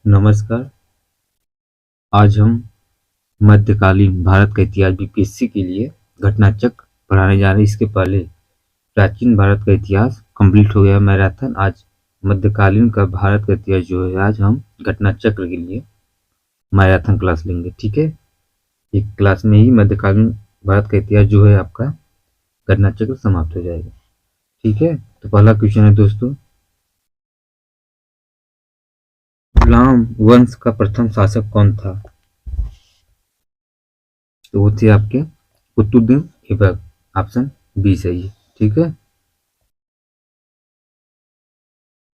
नमस्कार। आज हम मध्यकालीन भारत का इतिहास बीपीएससी के लिए घटनाचक्र पढ़ाने जा रहे हैं। इसके पहले प्राचीन भारत का इतिहास कंप्लीट हो गया मैराथन। आज मध्यकालीन का भारत का इतिहास जो है, आज हम घटनाचक्र के लिए मैराथन क्लास लेंगे। ठीक है, एक क्लास में ही मध्यकालीन भारत का इतिहास जो है आपका घटनाचक्र समाप्त हो जाएगा। ठीक है, तो पहला क्वेश्चन है दोस्तों, गुलाम वंश का प्रथम शासक कौन था? तो वो थे आपके कुतुबुद्दीन ऐबक। ऑप्शन बी सही है। ठीक है,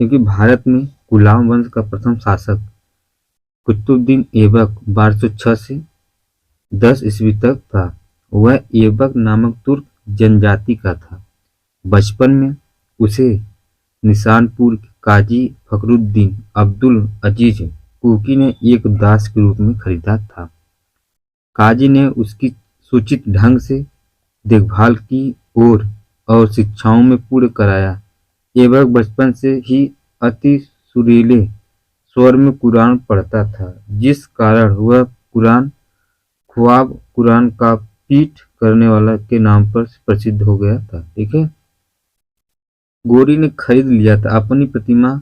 क्योंकि भारत में गुलाम वंश का प्रथम शासक कुतुबुद्दीन ऐबक 1206 से 10 ईस्वी तक था। वह ऐबक नामक तुर्क जनजाति का था। बचपन में उसे निशानपुर के काजी फखरुद्दीन अब्दुल अजीज कुकी ने एक दास के रूप में खरीदा था। काजी ने उसकी सूचित ढंग से देखभाल की और शिक्षाओं में पूर्ण कराया। ऐबक बचपन से ही अति सुरीले स्वर में कुरान पढ़ता था, जिस कारण वह कुरान का पीठ करने वाला के नाम पर प्रसिद्ध हो गया था। ठीक है, गोरी ने खरीद लिया था। अपनी प्रतिभा,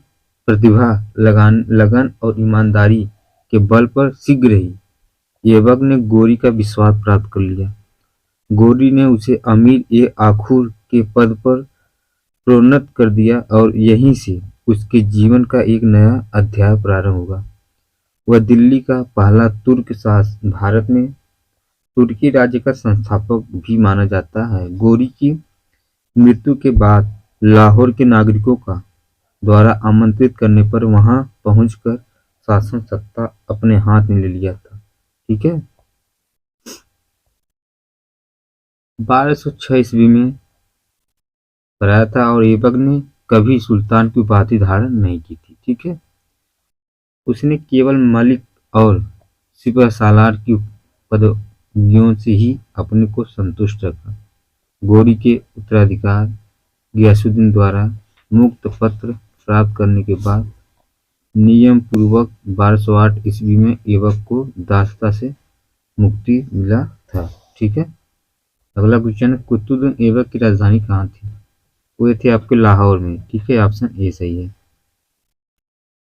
लगन और ईमानदारी के बल पर शीघ्र ही ऐबक ने गोरी का विश्वास प्राप्त कर लिया। गोरी ने उसे अमीर-ए-आखुर के पद पर प्रोन्नत कर दिया और यहीं से उसके जीवन का एक नया अध्याय प्रारंभ हुआ। वह दिल्ली का पहला तुर्क शासक, भारत में तुर्की राज्य का संस्थापक भी माना जाता है। गोरी की मृत्यु के बाद लाहौर के नागरिकों का द्वारा आमंत्रित करने पर वहां पहुंचकर शासन सत्ता अपने हाथ में ले लिया था। ठीक है, 1206 ईस्वी में कराया था और ऐबक ने कभी सुल्तान की उपाधि धारण नहीं की थी। ठीक है, उसने केवल मलिक और सिपहसालार की पदवियों से ही अपने को संतुष्ट रखा। गोरी के उत्तराधिकार गियासुद्दीन द्वारा मुक्त पत्र प्राप्त करने के बाद नियम पूर्वक 1208 ईस्वी में ऐबक को दासता से मुक्ति मिला था। ठीक है, अगला क्वेश्चन है, कुतुबुद्दीन ऐबक की राजधानी कहाँ थी? वो थे आपके लाहौर में। ठीक है, ऑप्शन ए सही है।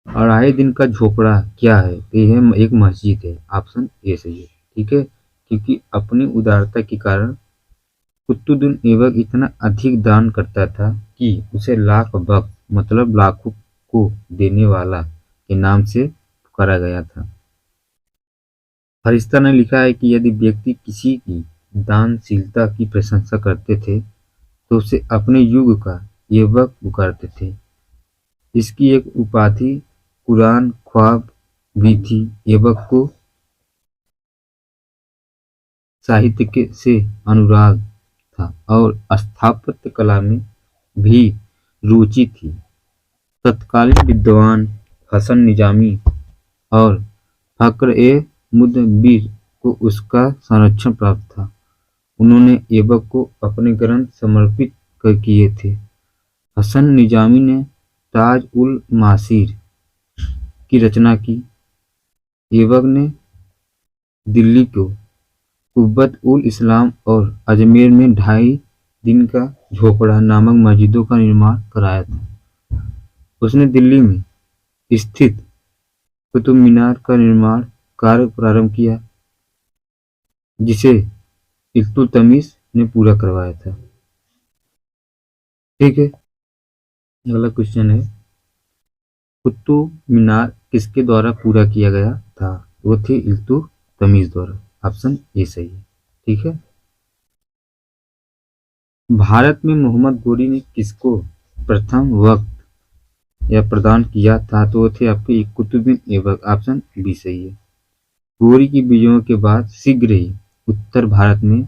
अढ़ाई दिन का झोपड़ा क्या है? तो यह एक मस्जिद है। ऑप्शन ए सही है। ठीक है, क्योंकि अपनी उदारता के कारण कुतुबुद्दीन ऐबक इतना अधिक दान करता था कि उसे लाख बख्श मतलब लाखों को देने वाला के नाम से पुकारा गया था। फरिश्ता ने लिखा है कि यदि व्यक्ति किसी की दानशीलता की प्रशंसा करते थे तो उसे अपने युग का ऐबक पुकारते थे। इसकी एक उपाधि कुरान ख्वाब भी थी। ऐबक को साहित्य से अनुराग था और स्थापत्य कला में भी रुचि थी। तत्कालीन विद्वान हसन निजामी और फक्र-ए-मुदब्बिर को उसका संरक्षण प्राप्त था। उन्होंने ऐबक को अपने ग्रंथ समर्पित किए थे। हसन निजामी ने ताज-उल-मासीर की रचना की। ऐबक ने दिल्ली को कुब्बत-उल-इस्लाम और अजमेर में 2.5 दिन का झोपड़ा नामक मस्जिदों का निर्माण कराया था। उसने दिल्ली में स्थित कुतुब मीनार का निर्माण कार्य प्रारंभ किया, जिसे इल्तुतमिश ने पूरा करवाया था। ठीक है, अगला क्वेश्चन है, कुतुब मीनार किसके द्वारा पूरा किया गया था? वो थे इल्तुतमिश द्वारा। ऑप्शन ए सही है। ठीक है, भारत में मोहम्मद गोरी ने किसको प्रथम वक्त या प्रदान किया था? तो वो थे आपके कुतुबुद्दीन ऐबक। ऑप्शन बी सही है। गोरी की विजयों के बाद शीघ्र ही उत्तर भारत में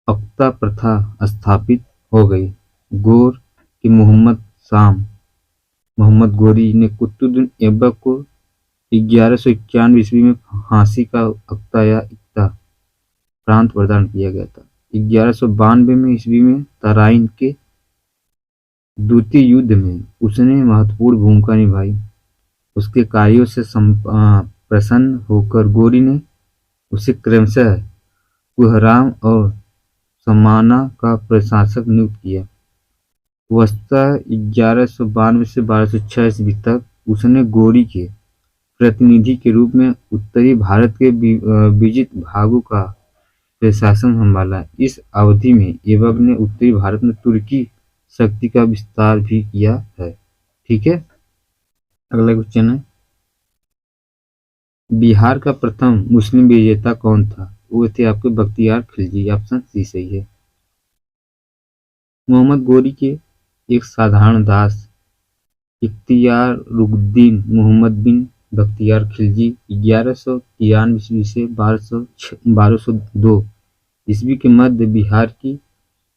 अक्ता प्रथा स्थापित हो गई। गोर के मोहम्मद गोरी ने कुतुबुद्दीन ऐबक को 1191 ईस्वी में फांसी का अक्ता या इक्ता प्रांत प्रदान किया गया था। 1192 ईस्वी में तराइन के द्वितीय युद्ध में उसने महत्वपूर्ण भूमिका निभाई। उसके कार्यों से प्रसन्न होकर गोरी ने उसे क्रमशः कुहराम और समाना का प्रशासक नियुक्त किया। वस्तुतः 1192 से 1206 ईस्वी तक उसने गोरी के प्रतिनिधि के रूप में उत्तरी भारत के विजित भागों का प्रशासन संभाला। इस अवधि में ऐबक ने उत्तरी भारत में तुर्की शक्ति का विस्तार भी किया है। ठीक है, अगला क्वेश्चन है, बिहार का प्रथम मुस्लिम विजेता कौन था? वो थे आपके बख्तियार खिलजी। ऑप्शन सी सही है। मोहम्मद गोरी के एक साधारण दास इख्तियारुद्दीन मोहम्मद बिन बख्तियार खिलजी 1193 ईस्वी से 1202 ईस्वी के मध्य बिहार की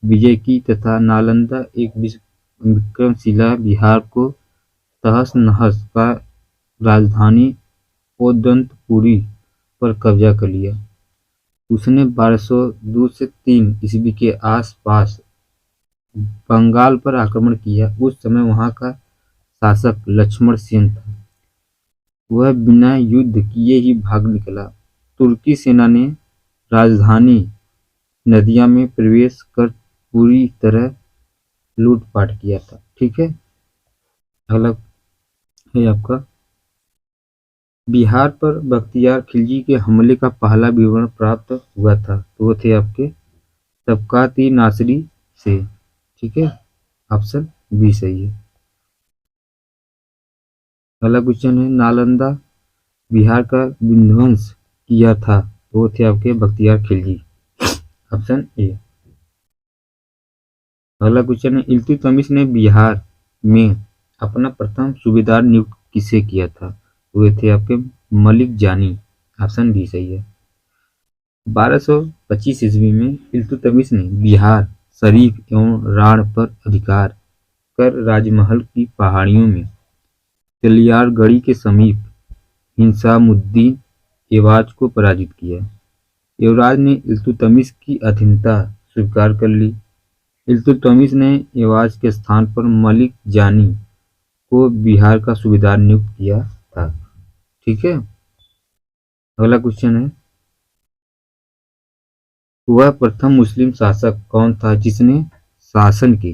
विजय की तथा नालंदा एक विक्रमशिला बिहार को तहस नहस का राजधानी ओदंतपुरी पर कब्जा कर लिया। उसने 1202 से 3 ईस्वी के आसपास बंगाल पर आक्रमण किया। उस समय वहां का शासक लक्ष्मण सेन था। वह बिना युद्ध किए ही भाग निकला। तुर्की सेना ने राजधानी नदिया में प्रवेश कर पूरी तरह लूटपाट किया था। ठीक है, अगला है आपका, बिहार पर बख्तियार खिलजी के हमले का पहला विवरण प्राप्त हुआ था, तो वो थे आपके तबकात-ई नासिरी से। ठीक है, ऑप्शन बी सही है। अगला क्वेश्चन है, नालंदा बिहार का विध्वंस किया था, तो वो थे आपके बख्तियार खिलजी। Option A. अगला क्वेश्चन है, इल्तुतमिश ने बिहार में अपना प्रथम सूबेदार नियुक्त किसे किया था? वो थे आपके मलिक जानी। ऑप्शन डी सही है। 1225 ईस्वी में इल्तुतमिश ने बिहार शरीफ एवं राढ़ पर अधिकार कर राजमहल की पहाड़ियों में तेलियारगढ़ी के समीप हिसामुद्दीन एवाज को पराजित किया। युवराज ने इल्तुतमिश की अधीनता स्वीकार कर ली। इल्तुतमिश ने एवाज के स्थान पर मलिक जानी को बिहार का सूबेदार नियुक्त किया था। ठीक है, अगला क्वेश्चन है, वह प्रथम मुस्लिम शासक कौन था जिसने शासन के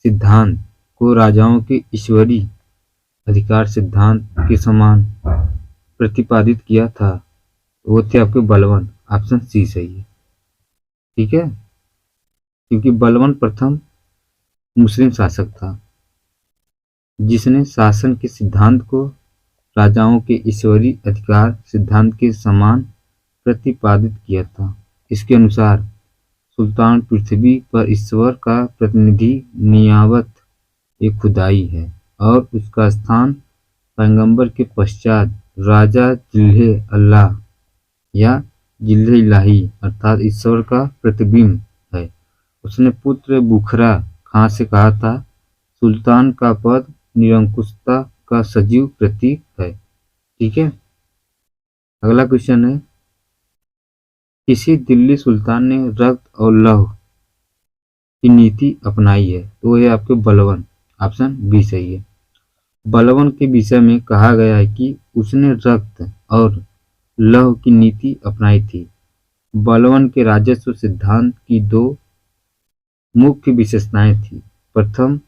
सिद्धांत को राजाओं के ईश्वरीय अधिकार सिद्धांत के समान प्रतिपादित किया था? वो थे आपके बलवन। ऑप्शन सी सही है। ठीक है, क्योंकि बलवन प्रथम मुस्लिम शासक था जिसने शासन के सिद्धांत को राजाओं के ईश्वरीय अधिकार सिद्धांत के समान प्रतिपादित किया था। इसके अनुसार सुल्तान पृथ्वी पर ईश्वर का प्रतिनिधि नियामत एक खुदाई है और उसका स्थान पैगंबर के पश्चात राजा जिल्हे अल्लाह या जिल्हे इलाही अर्थात ईश्वर का प्रतिबिंब है। उसने पुत्र बुखरा खां से कहा था, सुल्तान का पद निरंकुशता का सजीव प्रतीक है। ठीक है, अगला क्वेश्चन है, किसी दिल्ली सुल्तान ने रक्त और लौह की नीति अपनाई है? तो वो है आपके बलवन। ऑप्शन बी सही है। बलवन के विषय में कहा गया है कि उसने रक्त और लौह की नीति अपनाई थी। बलवन के राजस्व सिद्धांत की दो मुख्य विशेषताएं थी। प्रथम,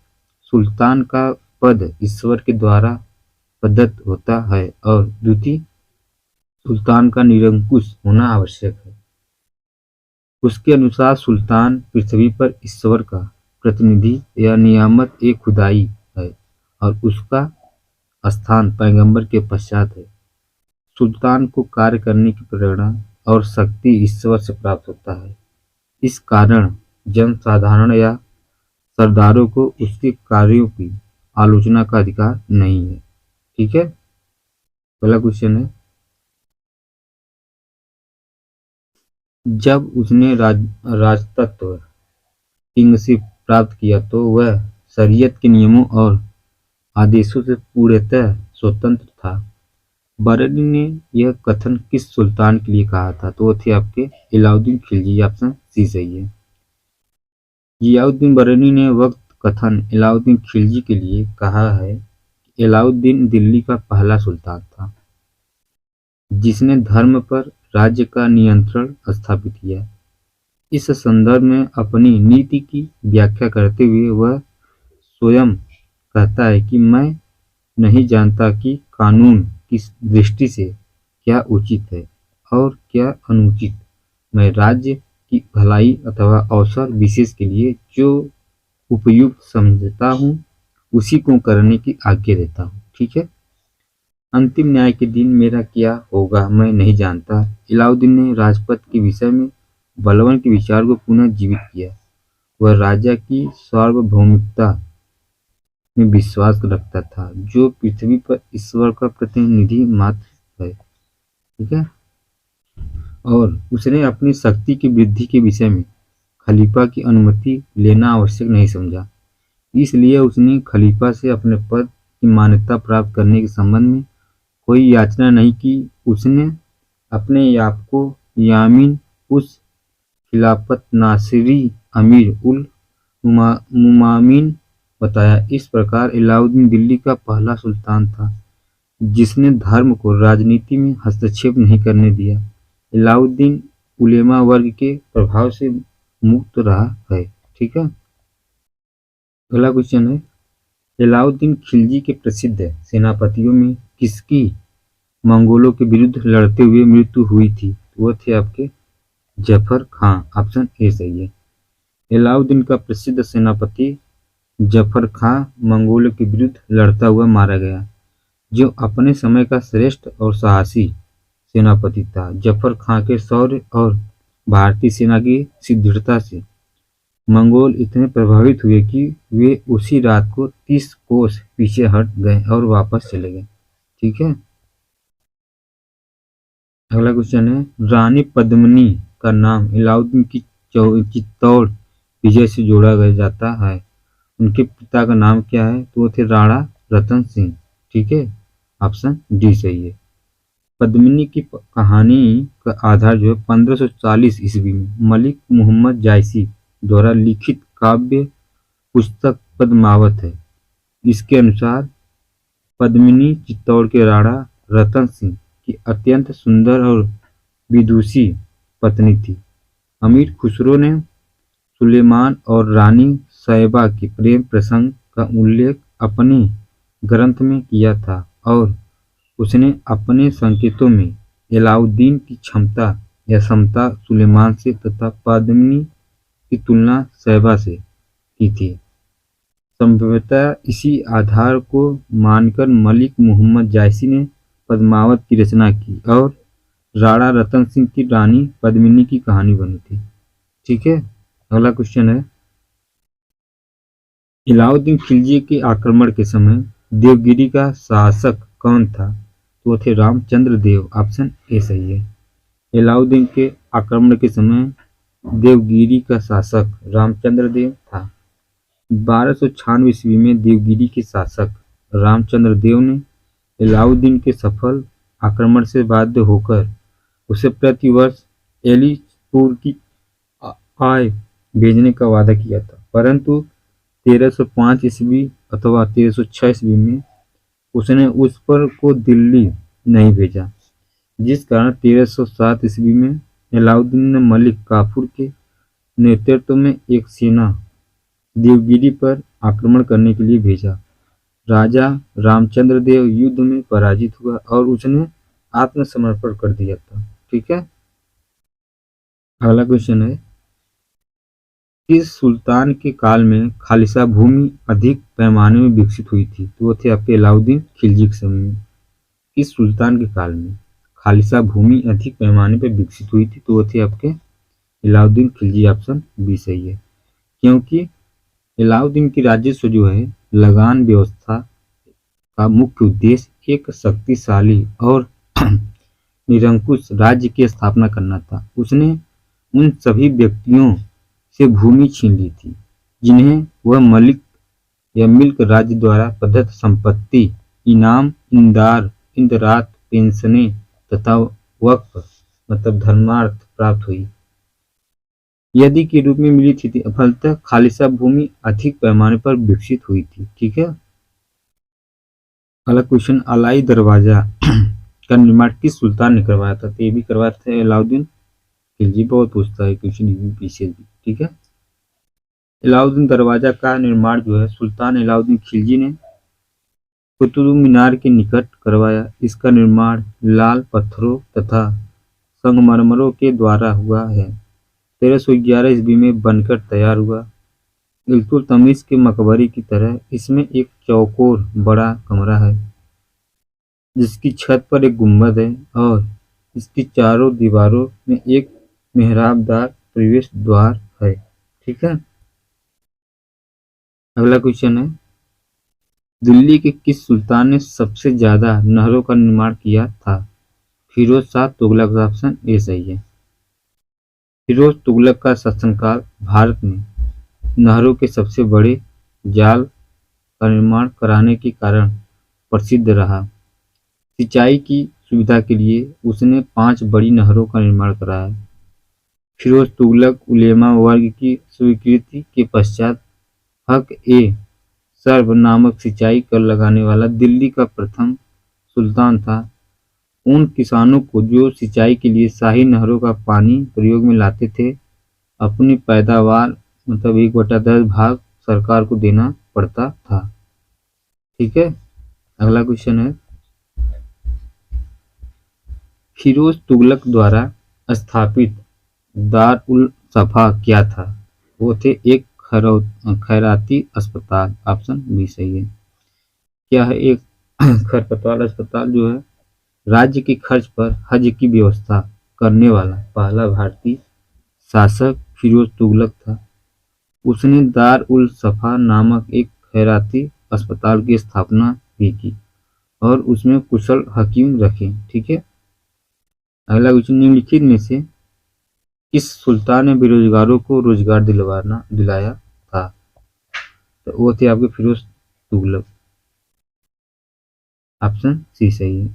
सुल्तान का पद ईश्वर के द्वारा प्रदत्त होता है और द्वितीय, सुल्तान का निरंकुश होना आवश्यक है। उसके अनुसार सुल्तान पृथ्वी पर ईश्वर का प्रतिनिधि या नियामत एक खुदाई है और उसका स्थान पैगंबर के पश्चात है। सुल्तान को कार्य करने की प्रेरणा और शक्ति ईश्वर से प्राप्त होता है। इस कारण जनसाधारण या सरदारों को उसके कार्यों की आलोचना का अधिकार नहीं है। ठीक है, पहला क्वेश्चन है, जब उसने राजतत्व किंगशिप प्राप्त किया तो वह शरीयत के नियमों और आदेशों से पूर्णतः स्वतंत्र था। बरेली ने यह कथन किस सुल्तान के लिए कहा था? तो वो थे आपके अलाउद्दीन खिलजी। ऑप्शन सी सही है। जियाउद्दीन बरेली ने वक्त कथन अलाउद्दीन खिलजी के लिए कहा है अलाउद्दीन दिल्ली का पहला सुल्तान था जिसने धर्म पर राज्य का नियंत्रण स्थापित किया। इस संदर्भ में अपनी नीति की व्याख्या करते हुए वह स्वयं कहता है कि मैं नहीं जानता कि कानून की दृष्टि से क्या उचित है और क्या अनुचित। मैं राज्य की भलाई अथवा अवसर विशेष के लिए जो उपयुक्त समझता हूँ उसी को करने की आज्ञा देता हूँ। ठीक है। अंतिम न्याय के दिन मेरा क्या होगा मैं नहीं जानता। अलाउद्दीन ने राजपथ के विषय में बलवन के विचार को पुनः जीवित किया। वह राजा की सार्वभौमिकता में विश्वास रखता था जो पृथ्वी पर ईश्वर का प्रतिनिधि मात्र है। ठीक है। और उसने अपनी शक्ति की वृद्धि के विषय में खलीफा की अनुमति लेना आवश्यक नहीं समझा। इसलिए उसने खलीफा से अपने पद की मान्यता प्राप्त करने के संबंध में कोई याचना नहीं की। उसने अपने आप को यामीन उस खिलाफत नासिरी अमीर उल मुमामिन बताया। इस प्रकार अलाउद्दीन दिल्ली का पहला सुल्तान था जिसने धर्म को राजनीति में हस्तक्षेप नहीं करने दिया। अलाउद्दीन उलेमा वर्ग के प्रभाव से मुक्त रहा है। ठीक है। अगला क्वेश्चन है अलाउद्दीन खिलजी के प्रसिद्ध सेनापतियों में किसकी मंगोलों के विरुद्ध लड़ते हुए मृत्यु हुई थी। वो थे आपके जफर खां। ऑप्शन ए सही है। अलाउद्दीन का प्रसिद्ध सेनापति जफर खां मंगोलों के विरुद्ध लड़ता हुआ मारा गया जो अपने समय का श्रेष्ठ और साहसी सेनापति था। जफर खां के शौर्य और भारतीय सेना की सुदृढ़ता से मंगोल इतने प्रभावित हुए कि वे उसी रात को 30 कोस पीछे हट गए और वापस चले गए। ठीक है। अगला क्वेश्चन है रानी पद्मिनी का नाम अलाउद्दीन की चित्तौड़ विजय से जोड़ा गया जाता है। उनके पिता का नाम क्या है। तो वो थे राणा रतन सिंह। ठीक है। ऑप्शन डी सही है। पद्मिनी की कहानी का आधार जो है 1540 ईस्वी में मलिक मोहम्मद जायसी द्वारा लिखित काव्य पुस्तक पद्मावत है। इसके अनुसार पद्मिनी चित्तौड़ के राणा रतन सिंह की अत्यंत सुंदर और विदुषी पत्नी थी। अमीर खुसरो ने सुलेमान और रानी सैयबा के प्रेम प्रसंग का उल्लेख अपने ग्रंथ में किया था और उसने अपने संकेतों में अलाउद्दीन की क्षमता या समता सुलेमान से तथा पद्मिनी की तुलना सैयबा से की थी। संभवतः इसी आधार को मानकर मलिक मोहम्मद जायसी ने पद्मावत की रचना की और राणा रतन सिंह की रानी पद्मिनी की कहानी बनी थी। ठीक है। अगला क्वेश्चन है अलाउद्दीन खिलजी के आक्रमण के समय देवगिरी का शासक कौन था। तो वो थे रामचंद्र देव। ऑप्शन ए सही है। अलाउद्दीन के आक्रमण के समय देवगिरी का शासक रामचंद्र देव था। 1296 ईस्वी में देवगिरी के शासक रामचंद्र देव ने अलाउद्दीन के सफल आक्रमण से बाध्य होकर उसे प्रति वर्ष एलिचपुर की आय भेजने का वादा किया था, परंतु 1305 ईस्वी अथवा 1306 ईस्वी में उसने उस पर को दिल्ली नहीं भेजा, जिस कारण 1307 ईस्वी में अलाउद्दीन ने मलिक काफूर के नेतृत्व में एक सेना देवगिरी पर आक्रमण करने के लिए भेजा। राजा रामचंद्र देव युद्ध में पराजित हुआ और उसने आत्मसमर्पण कर दिया था। ठीक है। अगला क्वेश्चन है किस सुल्तान के काल में खालिसा भूमि अधिक पैमाने में विकसित हुई थी। तो वो थे आपके अलाउद्दीन खिलजी के समय में। किस सुल्तान के काल में खालिसा भूमि अधिक पैमाने पर विकसित हुई थी। तो वो थे आपके अलाउद्दीन खिलजी। ऑप्शन बी सही है। क्योंकि अलाउद्दीन की राजस्व जो है लगान व्यवस्था का मुख्य उद्देश्य एक शक्तिशाली और निरंकुश राज्य की स्थापना करना था। उसने उन सभी व्यक्तियों से भूमि छीन ली थी जिन्हें वह मलिक या मिल्क राज्य द्वारा प्रदत्त संपत्ति, इनाम, इंदरात, पेंशनें तथा वक्फ मतलब धर्मार्थ प्राप्त हुई यदि के रूप में मिली थी। फलतः खालिसा भूमि अधिक पैमाने पर विकसित हुई थी। ठीक है। अगला क्वेश्चन, अलाई दरवाजा का निर्माण किस सुल्तान ने करवाया था? तो ये भी करवाया था अलाउद्दीन खिलजी। बहुत पूछता है क्वेश्चन यूपीएससी भी, ठीक है। अलाउद्दीन दरवाजा का निर्माण जो है सुल्तान अलाउद्दीन खिलजी ने कुतुब मीनार के निकट करवाया। इसका निर्माण लाल पत्थरों तथा संगमरमरों के द्वारा हुआ है। 1311 ईस्वी में बनकर तैयार हुआ। इल्तुतमिश के मकबरे की तरह इसमें एक चौकोर बड़ा कमरा है जिसकी छत पर एक गुंबद है और इसकी चारों दीवारों में एक मेहराबदार प्रवेश द्वार है, ठीक है। अगला क्वेश्चन है, दिल्ली के किस सुल्तान ने सबसे ज्यादा नहरों का निर्माण किया था? फिरोज शाह तुगलक। ऑप्शन ए सही है। फिरोज तुगलक का शासनकाल भारत में नहरों के सबसे बड़े जाल का निर्माण कराने के कारण प्रसिद्ध रहा। सिंचाई की सुविधा के लिए उसने 5 बड़ी नहरों का निर्माण कराया। फिरोज तुगलक उलेमा वर्ग की स्वीकृति के पश्चात हक-ए-शर्फ नामक सिंचाई कर लगाने वाला दिल्ली का प्रथम सुल्तान था। उन किसानों को जो सिंचाई के लिए शाही नहरों का पानी प्रयोग में लाते थे, अपनी पैदावार मतलब 1/10 भाग सरकार को देना पड़ता था, ठीक है। अगला क्वेश्चन है, फिरोज तुगलक द्वारा स्थापित दार उल सफा क्या था? वो थे एक खैराती अस्पताल। ऑप्शन बी सही है। क्या है एक खरपतवार अस्पताल? जो है राज्य के खर्च पर हज की व्यवस्था करने वाला पहला भारतीय शासक फिरोज तुगलक था। उसने दार उल सफा नामक एक खैराती अस्पताल की स्थापना भी की और उसमें कुशल हकीम रखे, ठीक है। अगला क्वेश्चन, निम्नलिखित में से किस सुल्तान ने बेरोजगारों को रोजगार दिलाया था? तो वो थे आपके फिरोज तुगलक। ऑप्शन सी सही है।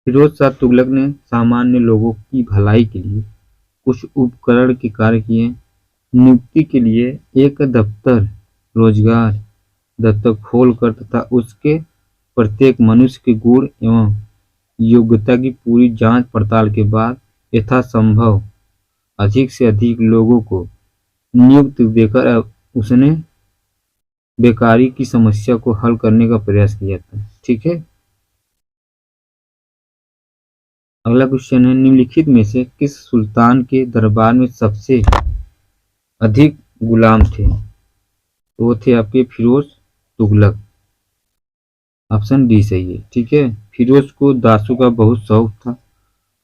फिरोज शाह तुगलक ने सामान्य लोगों की भलाई के लिए कुछ उपकरण के कार्य किए। नियुक्ति के लिए एक दफ्तर रोजगार दफ्तर खोलकर तथा उसके प्रत्येक मनुष्य के गुण एवं योग्यता की पूरी जांच पड़ताल के बाद यथासंभव अधिक से अधिक लोगों को नियुक्ति देकर उसने बेकारी की समस्या को हल करने का प्रयास किया था, ठीक है। अगला क्वेश्चन है, निम्नलिखित में से किस सुल्तान के दरबार में सबसे अधिक गुलाम थे? तो वो थे आपके फिरोज तुगलक। ऑप्शन डी सही है, ठीक है। फिरोज को दासों का बहुत शौक था।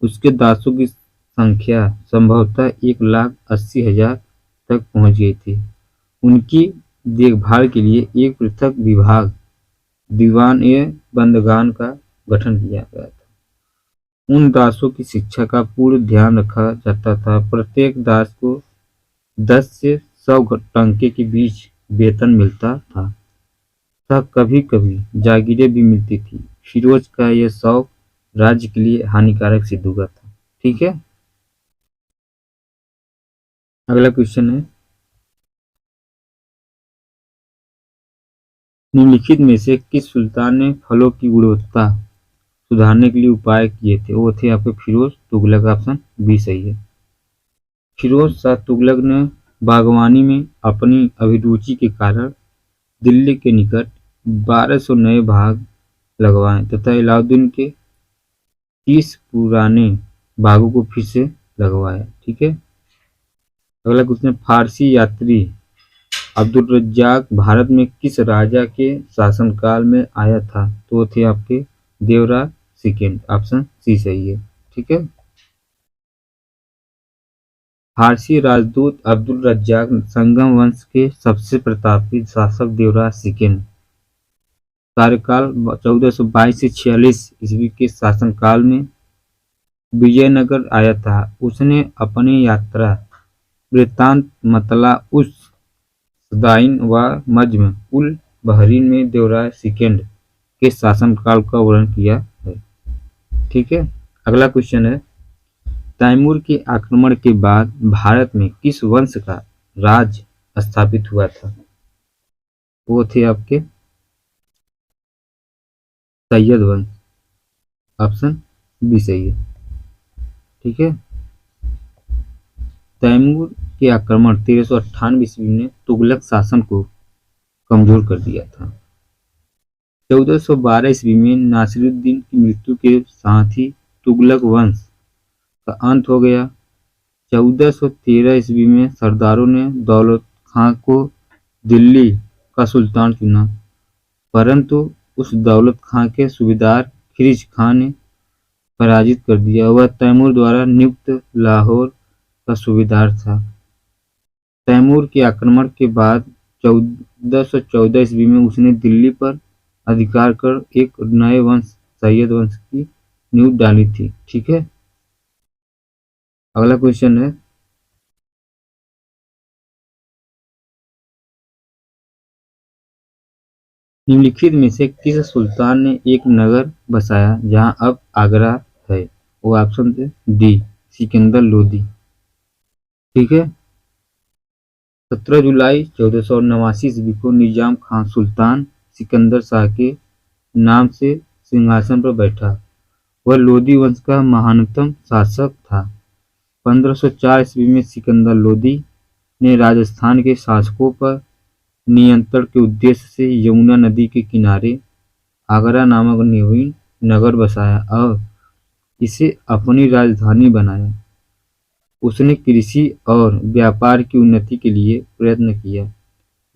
उसके दासों की संख्या संभवतः 1,80,000 तक पहुंच गई थी। उनकी देखभाल के लिए एक पृथक विभाग दीवान-ए-बंदगान का गठन किया गया था। उन दासों की शिक्षा का पूर्ण ध्यान रखा जाता था। प्रत्येक दास को 10 से 100 टंके के बीच वेतन मिलता था तथा कभी-कभी जागीरें भी मिलती थी। फिरोज का यह शौक राज्य के लिए हानिकारक सिद्ध हुआ था, ठीक है। अगला क्वेश्चन है, निम्नलिखित में से किस सुल्तान ने फलों की गुणवत्ता सुधारने के लिए उपाय किए थे? वो थे आपके फिरोज तुगलक। ऑप्शन बी सही है। फिरोज शाह तुगलक ने बागवानी में अपनी अभिरुचि के कारण दिल्ली के निकट 1200 नए बाग लगवाए तथा अलाउद्दीन के 30 पुराने बागों को फिर से लगवाया, ठीक है। अगला क्वेश्चन, फारसी यात्री अब्दुल रज्जाक भारत में किस राजा के शासनकाल में आया था? तो वो थे आपके देवराय सेकंड। ऑप्शन सी सही है, ठीक है। फारसी राजदूत अब्दुल रज्जाक संगम वंश के सबसे प्रतापी शासक देवराय सेकंड कार्यकाल 1422 से 46 ईस्वी के शासनकाल में विजयनगर आया था। उसने अपनी यात्रा वृत्तांत मतला उस सदाइन व नज्म उल बहरीन में देवराय सेकंड के शासनकाल का वर्णन किया है, ठीक है। अगला क्वेश्चन है, तैमूर के आक्रमण के बाद भारत में किस वंश का राज स्थापित हुआ था? वो थे आपके सैयद वंश। ऑप्शन बी सही है। ठीक है। तैमूर के आक्रमण 1398 ईस्वी में तुगलक शासन को कमजोर कर दिया था। 1412 ईस्वी में नासिरुद्दीन की मृत्यु के साथ ही तुगलक वंश का अंत हो गया। 1413 ईस्वी में सरदारों ने दौलत खां को दिल्ली का सुल्तान चुना, परंतु उस दौलत खां के सूबेदार खिरिज खां ने पराजित कर दिया। वह तैमूर द्वारा नियुक्त लाहौर का सूबेदार था। तैमूर के आक्रमण के बाद 1414 ईस्वी में उसने दिल्ली पर अधिकार कर एक नए वंश सैयद वंश की नींव डाली थी। ठीक है। अगला क्वेश्चन है, निम्नलिखित में से किस सुल्तान ने एक नगर बसाया जहां अब आगरा है? वो ऑप्शन थे डी, सिकंदर लोदी। ठीक है। 17 जुलाई 1489 ईस्वी को निजाम खान सुल्तान सिकंदर शाह के नाम से सिंहासन पर बैठा। वह लोदी वंश का महानतम शासक था। 1504 ईस्वी में सिकंदर लोदी ने राजस्थान के शासकों पर नियंत्रण के उद्देश्य से यमुना नदी के किनारे आगरा नामक नवीन नगर बसाया और इसे अपनी राजधानी बनाया। उसने कृषि और व्यापार की उन्नति के लिए प्रयत्न किया।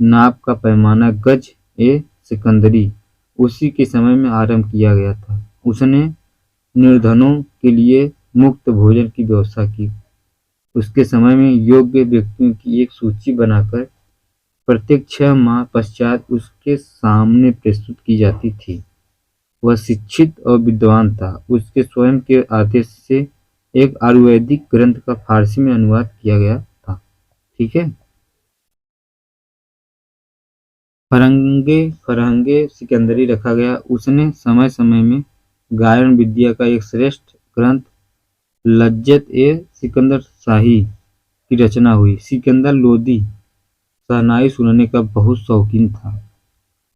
नाप का पैमाना गज ए सिकंदरी उसी के समय में आरंभ किया गया था। उसने निर्धनों के लिए मुफ्त भोजन की व्यवस्था की। उसके समय में योग्य व्यक्तियों की एक सूची बनाकर प्रत्येक 6 माह पश्चात उसके सामने प्रस्तुत की जाती थी। वह शिक्षित और विद्वान था। उसके स्वयं के आदेश से एक आयुर्वेदिक ग्रंथ का फारसी में अनुवाद किया गया था। ठीक है। फरहंगे सिकंदरी रखा गया। उसने समय समय में गायन विद्या का एक श्रेष्ठ ग्रंथ लज्जत ए सिकंदर शाही की रचना हुई। सिकंदर लोदी शहनाई सुनने का बहुत शौकीन था।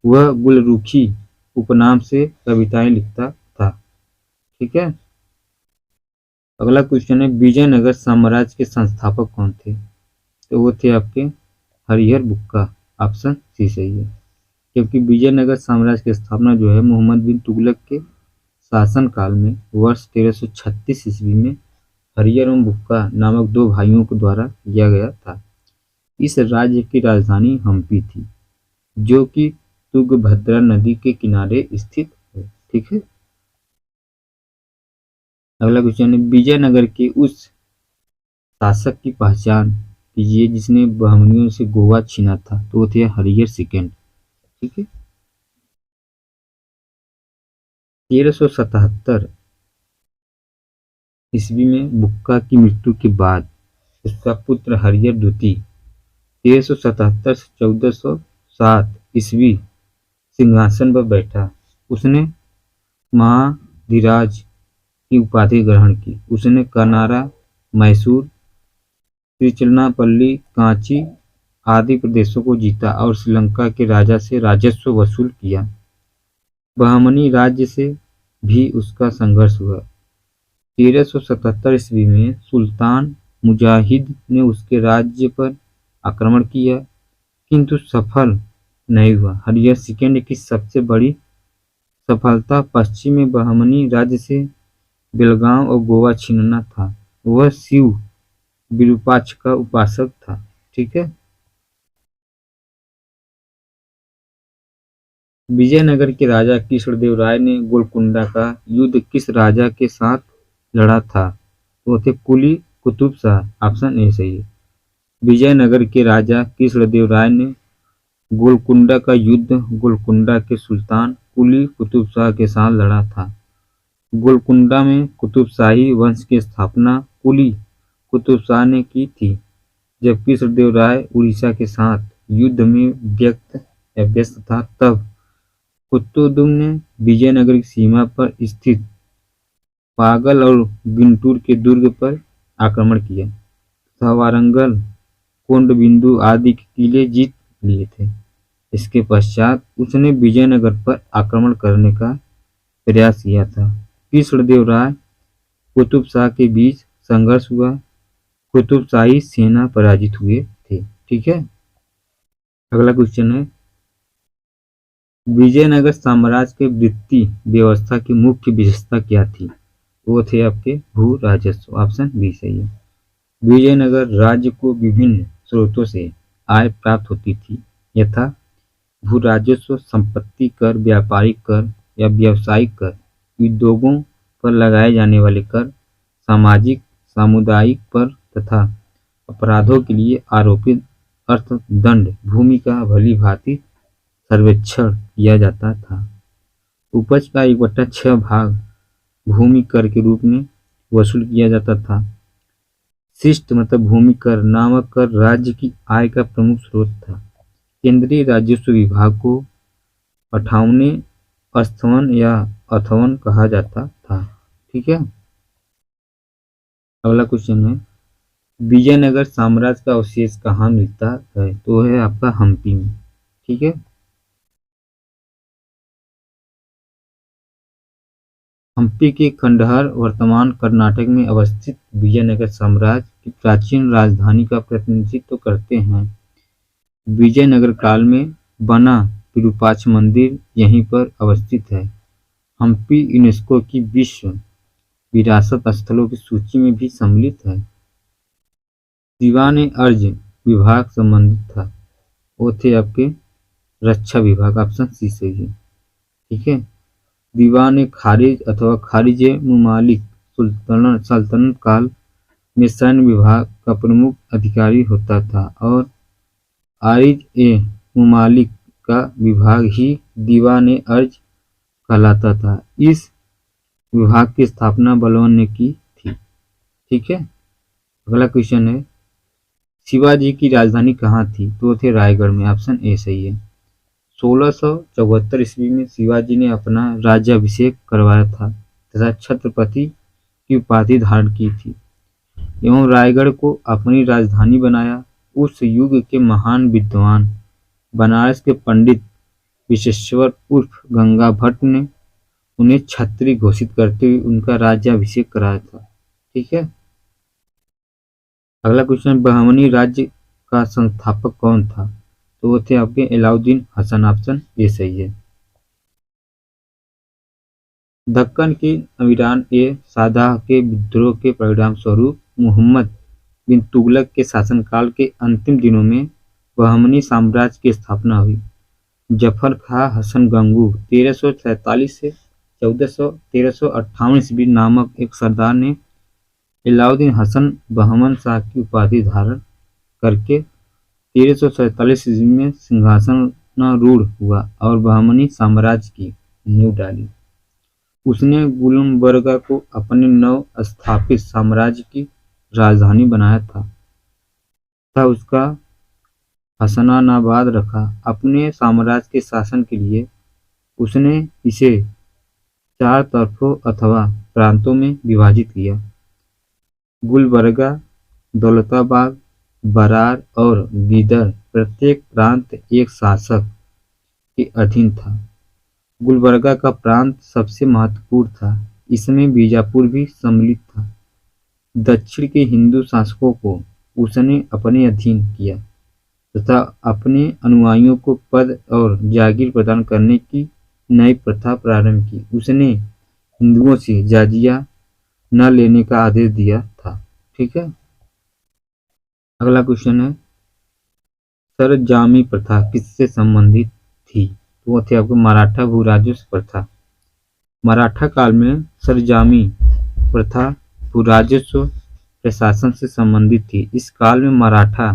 वह गुलरुखी उपनाम से कविताएं लिखता था। ठीक है। अगला क्वेश्चन है, विजयनगर साम्राज्य के संस्थापक कौन थे? तो वो थे आपके हरिहर बुक्का। ऑप्शन सी सही है, क्योंकि विजयनगर साम्राज्य की स्थापना जो है मोहम्मद बिन तुगलक के शासनकाल में वर्ष 1336 ईस्वी में हरिहर एवं बुक्का नामक 2 भाइयों के द्वारा किया गया था। इस राज्य की राजधानी हम्पी थी, जो कि तुंगभद्रा नदी के किनारे स्थित है। ठीक है। अगला क्वेश्चन है, विजयनगर के उस शासक की पहचान कीजिए जिसने बहमनियों से गोवा छीना था। तो वो थे हरिहर सेकंड। ठीक है। 1377 ईस्वी में बुक्का की मृत्यु के बाद उसका पुत्र हरिहर द्वितीय 1377 से 1407 ईस्वी सिंहासन पर बैठा। उसने महाधिराज की उपाधि ग्रहण की। उसने कनारा, मैसूर, तिरुचिरापल्ली, कांची आदि प्रदेशों को जीता और श्रीलंका के राजा से राजस्व वसूल किया। बहमनी राज्य से भी उसका संघर्ष हुआ। 1377 ईस्वी में सुल्तान मुजाहिद ने उसके राज्य पर आक्रमण किया, किंतु सफल नहीं हुआ। हरिहर सेकंड की सबसे बड़ी सफलता पश्चिमी बहमनी राज्य से बेलगाम और गोवा छीनना था। वह शिव विरूपाक्ष का उपासक था। ठीक है। विजयनगर के राजा कृष्णदेव राय ने गोलकुंडा का युद्ध किस राजा के साथ लड़ा था? वो थे कुली कुतुब शाह। ऑप्शन ए सही है। विजयनगर के राजा कृष्णदेव राय ने गोलकुंडा का युद्ध गोलकुंडा के सुल्तान कुली कुतुब शाह के साथ लड़ा था। गोलकुंडा में कुतुबशाही वंश की स्थापना कुली कुतुब शाह ने की थी। जब कृष्णदेव राय उड़ीसा के साथ युद्ध में व्यस्त था, तब कुतुबुद्दीन ने विजयनगर की सीमा पर स्थित पागल और गुंटूर के दुर्ग पर आक्रमण किया तथा वारंगल, कोंडबिंदु आदि के किले जीत लिए थे। इसके पश्चात उसने विजयनगर पर आक्रमण करने का प्रयास किया था। कृष्णदेव राय कुतुब शाह के बीच संघर्ष हुआ। कुतुब शाही सेना पराजित हुए थे। ठीक है, अगला क्वेश्चन है, विजयनगर साम्राज्य के वित्तीय व्यवस्था की मुख्य विशेषता क्या थी? वो थे आपके भू राजस्व। ऑप्शन बी सही है। विजयनगर राज्य को विभिन्न स्रोतों से आय प्राप्त होती थी, यथा भू राजस्व, संपत्ति कर, व्यापारिक कर या व्यावसायिक कर, उद्योगों पर लगाए जाने वाले कर, सामाजिक सामुदायिक पर तथा अपराधों के लिए आरोपित अर्थदंड भूमि का भली भांति सर्वेक्षण किया जाता था। उपज का 1/6 भाग भूमि कर के रूप में वसूल किया जाता था। शिष्ट मतलब भूमि कर नामक कर राज्य की आय का प्रमुख स्रोत था। केंद्रीय राजस्व विभाग को अठावने अस्थवन या अथवन कहा जाता था। ठीक है, अगला क्वेश्चन है, विजयनगर साम्राज्य का अवशेष कहाँ मिलता है? तो है आपका हम्पी में। ठीक है, हम्पी के खंडहर वर्तमान कर्नाटक में अवस्थित विजयनगर साम्राज्य की प्राचीन राजधानी का प्रतिनिधित्व करते हैं। विजयनगर काल में बना विरूपाक्ष मंदिर यहीं पर अवस्थित है। हम्पी यूनेस्को की विश्व विरासत स्थलों की सूची में भी सम्मिलित है। दीवान अर्ज विभाग संबंधित था, वो थे आपके रक्षा विभाग। ऑप्शन सी सही है। ठीक है, दीवान खारिज अथवा खारिज मुमालिक सल्तनत काल में सैन्य विभाग का प्रमुख अधिकारी होता था और आरिज ए मुमालिक का विभाग ही दीवान अर्ज कहलाता था। इस विभाग की स्थापना बलवान ने की थी। ठीक है, अगला क्वेश्चन है, शिवाजी की राजधानी कहाँ थी? तो थे रायगढ़ में। ऑप्शन ए सही है। 1674 ईस्वी में शिवाजी ने अपना राज्याभिषेक करवाया था तथा छत्रपति की उपाधि धारण की थी एवं रायगढ़ को अपनी राजधानी बनाया। उस युग के महान विद्वान बनारस के पंडित विश्वेश्वर उर्फ गंगा भट्ट ने उन्हें छत्री घोषित करते हुए उनका राज्याभिषेक कराया था। ठीक है, अगला क्वेश्चन, बहमनी राज्य का संस्थापक कौन था? तो वो थे आपके अलाउद्दीन हसन। ऑप्शन ए सही है। दक्कन के अमीरान ए सादाह के विद्रोह के परिणाम स्वरूप मुहम्मद बिन तुगलक के शासनकाल के अंतिम दिनों में बहमनी साम्राज्य की स्थापना हुई। जफर खां हसन गंगू 1343 से 1358 ईस्वी नामक एक सरदार ने अलाउद्दीन हसन बहमन शाह की उपाधि धारण करके 1347 ईस्वी में सिंहासनारूढ़ हुआ और बहमनी साम्राज्य की नींव डाली। उसने गुलबर्गा को अपने नव स्थापित साम्राज्य की राजधानी बनाया था उसका हसनाबाद रखा। अपने साम्राज्य के शासन के लिए उसने इसे 4 तरफों अथवा प्रांतों में विभाजित किया। गुलबर्गा, दौलताबाद, बरार और बीदर प्रत्येक प्रांत एक शासक के अधीन था। गुलबर्गा का प्रांत सबसे महत्वपूर्ण था, इसमें बीजापुर भी सम्मिलित था। दक्षिण के हिंदू शासकों को उसने अपने अधीन किया तथा अपने अनुयायियों को पद और जागीर प्रदान करने की नई प्रथा प्रारंभ की। उसने हिंदुओं से जाजिया न लेने का आदेश दिया था। ठीक है, अगला क्वेश्चन है, सरजामी प्रथा किससे संबंधित थी? तो वो थे आपको मराठा भू राजस्व प्रथा। मराठा काल में सरजामी प्रथा भू राजस्व प्रशासन से संबंधित थी। इस काल में मराठा